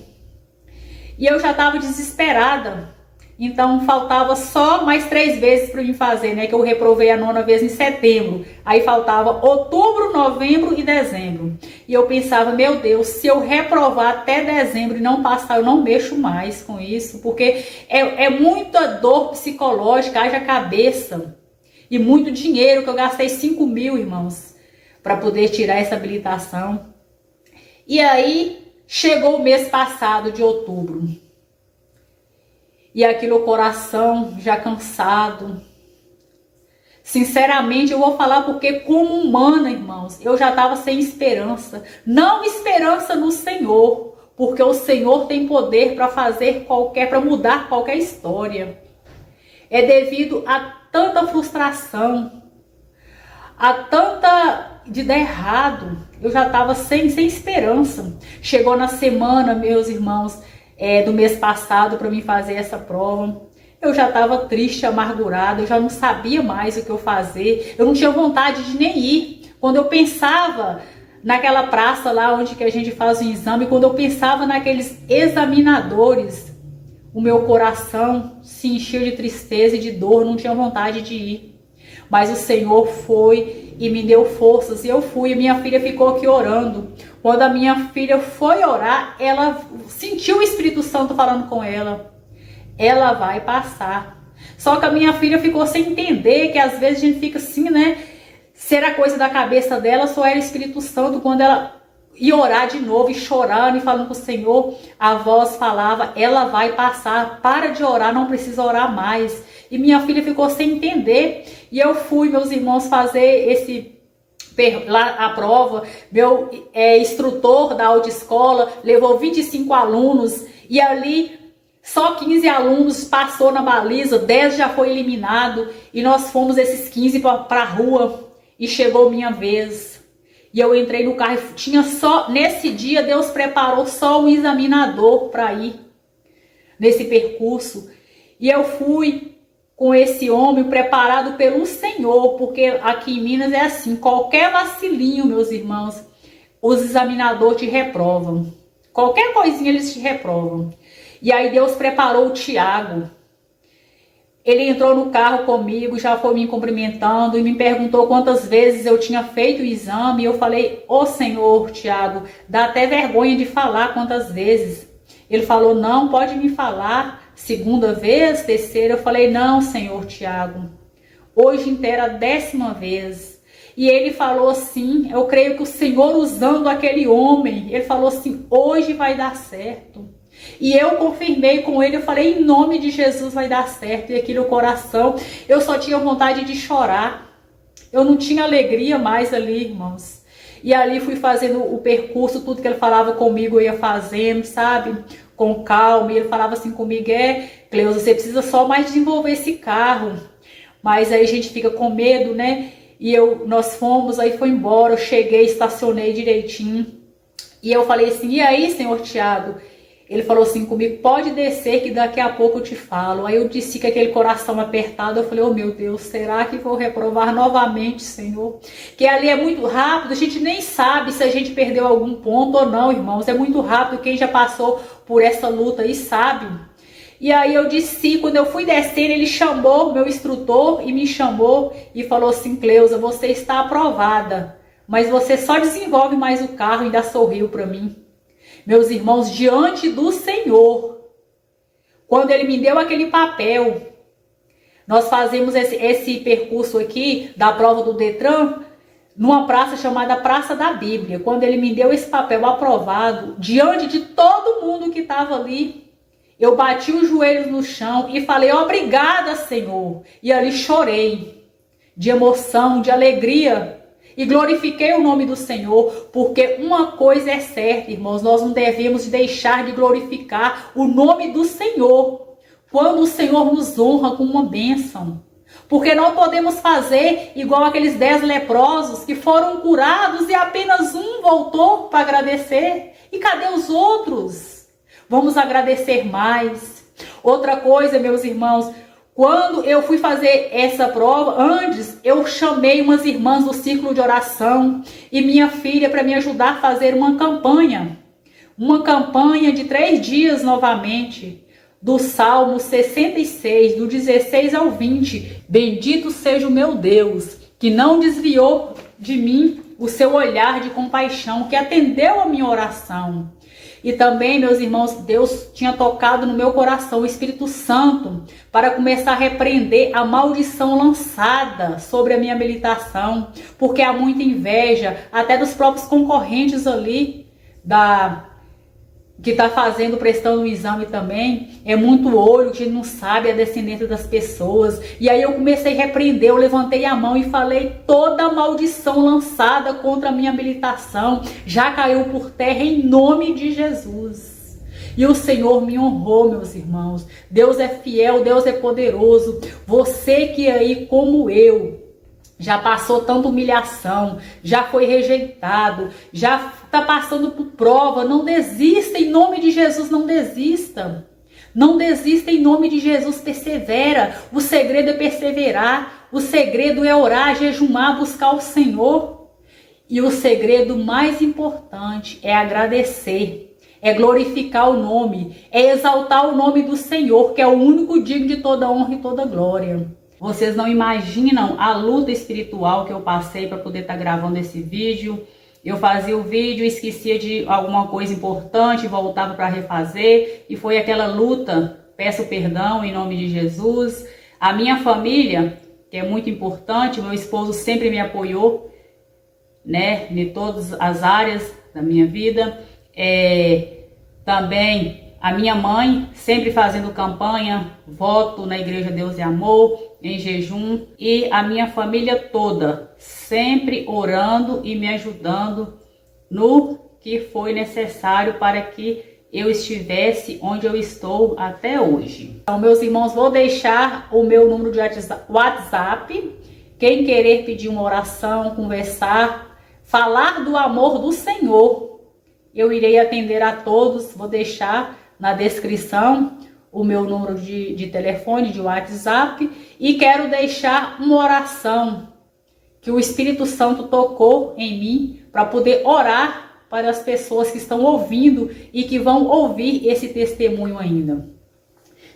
Speaker 1: E eu já estava desesperada. Então faltava só mais 3 vezes para mim fazer, né? Que eu reprovei a 9ª vez em setembro. Aí faltava outubro, novembro e dezembro. E eu pensava, meu Deus, se eu reprovar até dezembro e não passar, eu não mexo mais com isso. Porque é muita dor psicológica, haja cabeça. E muito dinheiro, que eu gastei 5 mil, irmãos, para poder tirar essa habilitação. E aí chegou o mês passado de outubro. E aquilo, o coração já cansado. Sinceramente, eu vou falar porque como humana, irmãos, eu já estava sem esperança. Não esperança no Senhor, porque o Senhor tem poder para fazer para mudar qualquer história. É devido a tanta frustração, a tanta de dar errado. Eu já estava sem esperança. Chegou na semana, meus irmãos, do mês passado para mim fazer essa prova. Eu já estava triste, amargurada, eu já não sabia mais o que eu fazer. Eu não tinha vontade de nem ir. Quando eu pensava naquela praça lá onde que a gente faz o exame, quando eu pensava naqueles examinadores, o meu coração se encheu de tristeza e de dor, não tinha vontade de ir. Mas o Senhor foi e me deu forças, e eu fui, e minha filha ficou aqui orando. Quando a minha filha foi orar, ela sentiu o Espírito Santo falando com ela. Ela vai passar. Só que a minha filha ficou sem entender, que às vezes a gente fica assim, né? Se era coisa da cabeça dela, só era o Espírito Santo. Quando ela ia orar de novo, e chorando, e falando com o Senhor, a voz falava, ela vai passar, para de orar, não precisa orar mais. E minha filha ficou sem entender. E eu fui, meus irmãos, fazer a prova. Meu instrutor da autoescola levou 25 alunos, e ali só 15 alunos passou na baliza, 10 já foi eliminado, e nós fomos esses 15 para a rua, e chegou minha vez. E eu entrei no carro, tinha só, nesse dia Deus preparou só um examinador para ir nesse percurso. E eu fui com esse homem preparado pelo Senhor, porque aqui em Minas é assim, qualquer vacilinho, meus irmãos, os examinadores te reprovam. Qualquer coisinha eles te reprovam. E aí Deus preparou o Tiago. Ele entrou no carro comigo, já foi me cumprimentando e me perguntou quantas vezes eu tinha feito o exame. E eu falei, ô Senhor, Tiago, dá até vergonha de falar quantas vezes. Ele falou, não, pode me falar. Segunda vez, terceira. Eu falei, não, Senhor, Tiago, hoje inteira a 10ª vez. E ele falou assim, eu creio que o Senhor usando aquele homem, ele falou assim, hoje vai dar certo. E eu confirmei com ele, eu falei, em nome de Jesus vai dar certo. E aqui no coração, eu só tinha vontade de chorar. Eu não tinha alegria mais ali, irmãos. E ali fui fazendo o percurso, tudo que ele falava comigo eu ia fazendo, sabe? Com calma. E ele falava assim comigo, Cleusa, você precisa só mais desenvolver esse carro. Mas aí a gente fica com medo, né? E nós fomos, aí foi embora, eu cheguei, estacionei direitinho. E eu falei assim, e aí, senhor Tiago? Ele falou assim comigo, pode descer que daqui a pouco eu te falo. Aí eu disse com aquele coração apertado, eu falei, oh meu Deus, será que vou reprovar novamente, Senhor? Que ali é muito rápido, a gente nem sabe se a gente perdeu algum ponto ou não, irmãos. É muito rápido, quem já passou por essa luta aí sabe. E aí eu disse, quando eu fui descendo, ele chamou meu instrutor e me chamou e falou assim, Cleusa, você está aprovada, mas você só desenvolve mais o carro, e ainda sorriu para mim. Meus irmãos, diante do Senhor, quando ele me deu aquele papel, nós fazemos esse percurso aqui da prova do Detran, numa praça chamada Praça da Bíblia. Quando ele me deu esse papel aprovado, diante de todo mundo que estava ali, eu bati os joelhos no chão e falei, obrigada, Senhor. E ali chorei, de emoção, de alegria. E glorifiquei o nome do Senhor, porque uma coisa é certa, irmãos, nós não devemos deixar de glorificar o nome do Senhor, quando o Senhor nos honra com uma bênção. Porque não podemos fazer igual aqueles 10 leprosos que foram curados e apenas um voltou para agradecer. E cadê os outros? Vamos agradecer mais. Outra coisa, meus irmãos, quando eu fui fazer essa prova, antes eu chamei umas irmãs do círculo de oração e minha filha para me ajudar a fazer uma campanha. Uma campanha de 3 dias novamente, do Salmo 66, do 16 ao 20. Bendito seja o meu Deus, que não desviou de mim o seu olhar de compaixão, que atendeu a minha oração. E também, meus irmãos, Deus tinha tocado no meu coração, o Espírito Santo, para começar a repreender a maldição lançada sobre a minha habilitação, porque há muita inveja, até dos próprios concorrentes ali, que está prestando o exame também. É muito olho, que a gente não sabe a descendência das pessoas. E aí eu comecei a repreender, eu levantei a mão e falei, toda a maldição lançada contra a minha habilitação já caiu por terra em nome de Jesus. E o Senhor me honrou, meus irmãos. Deus é fiel, Deus é poderoso. Você que aí, como eu, já passou tanta humilhação, já foi rejeitado, já está passando por prova. Não desista, em nome de Jesus, não desista. Não desista, em nome de Jesus, persevera. O segredo é perseverar, o segredo é orar, jejumar, buscar o Senhor. E o segredo mais importante é agradecer, é glorificar o nome, é exaltar o nome do Senhor, que é o único digno de toda honra e toda glória. Vocês não imaginam a luta espiritual que eu passei para poder estar gravando esse vídeo. Eu fazia o vídeo, esquecia de alguma coisa importante, voltava para refazer, e foi aquela luta. Peço perdão em nome de Jesus. A minha família, que é muito importante, meu esposo sempre me apoiou, né, de todas as áreas da minha vida. Também a minha mãe, sempre fazendo campanha, voto na Igreja Deus e Amor, em jejum, e a minha família toda, sempre orando e me ajudando no que foi necessário para que eu estivesse onde eu estou até hoje. Então, meus irmãos, vou deixar o meu número de WhatsApp. Quem querer pedir uma oração, conversar, falar do amor do Senhor, eu irei atender a todos. Vou deixar na descrição o meu número de telefone, de WhatsApp, e quero deixar uma oração que o Espírito Santo tocou em mim para poder orar para as pessoas que estão ouvindo e que vão ouvir esse testemunho ainda.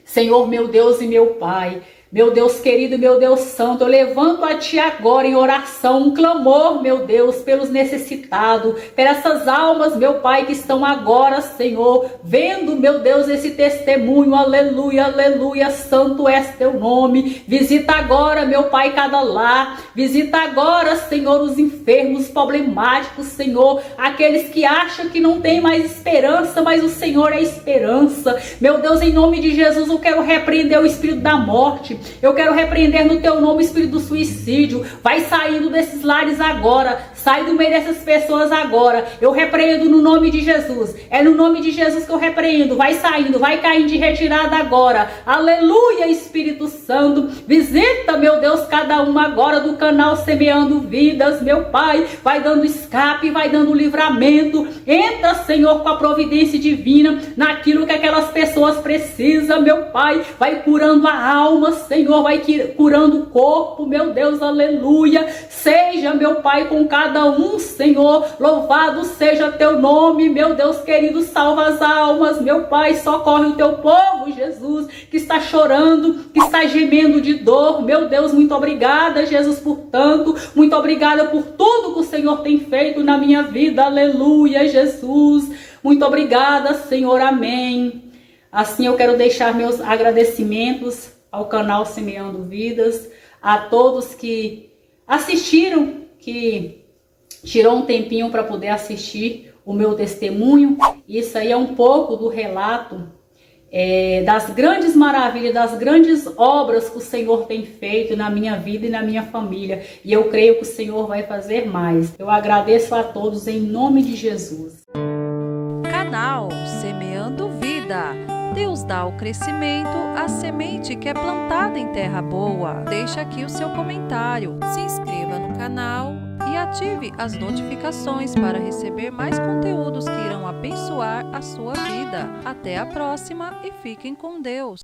Speaker 1: Senhor, meu Deus e meu Pai, meu Deus querido, meu Deus santo, eu levanto a Ti agora em oração, um clamor, meu Deus, pelos necessitados, pelas essas almas, meu Pai, que estão agora, Senhor, vendo, meu Deus, esse testemunho, aleluia, aleluia, santo és Teu nome. Visita agora, meu Pai, cada lar, visita agora, Senhor, os enfermos, problemáticos, Senhor, aqueles que acham que não tem mais esperança, mas o Senhor é esperança. Meu Deus, em nome de Jesus, eu quero repreender o espírito da morte. Eu quero repreender no Teu nome o espírito do suicídio. Vai saindo desses lares agora. Sai do meio dessas pessoas agora. Eu repreendo no nome de Jesus. É no nome de Jesus que eu repreendo. Vai saindo, vai caindo de retirada agora. Aleluia, Espírito Santo. Visita, meu Deus, cada uma agora do canal Semeando Vidas, meu Pai. Vai dando escape, vai dando livramento. Entra, Senhor, com a providência divina naquilo que aquelas pessoas precisam, meu Pai. Vai curando a alma, Senhor, vai curando o corpo, meu Deus, aleluia. Seja, meu Pai, com cada um, Senhor, louvado seja Teu nome, meu Deus querido, salva as almas, meu Pai, socorre o Teu povo, Jesus, que está chorando, que está gemendo de dor, meu Deus, muito obrigada, Jesus, por tanto, muito obrigada por tudo que o Senhor tem feito na minha vida, aleluia, Jesus, muito obrigada, Senhor, amém. Assim eu quero deixar meus agradecimentos ao canal Semeando Vidas, a todos que assistiram, que tirou um tempinho para poder assistir o meu testemunho. Isso aí é um pouco do relato das grandes maravilhas, das grandes obras que o Senhor tem feito na minha vida e na minha família. E eu creio que o Senhor vai fazer mais. Eu agradeço a todos em nome de Jesus.
Speaker 2: Canal Semeando Vida. Deus dá o crescimento à semente que é plantada em terra boa. Deixa aqui o seu comentário, se inscreva no canal e ative as notificações para receber mais conteúdos que irão abençoar a sua vida. Até a próxima e fiquem com Deus.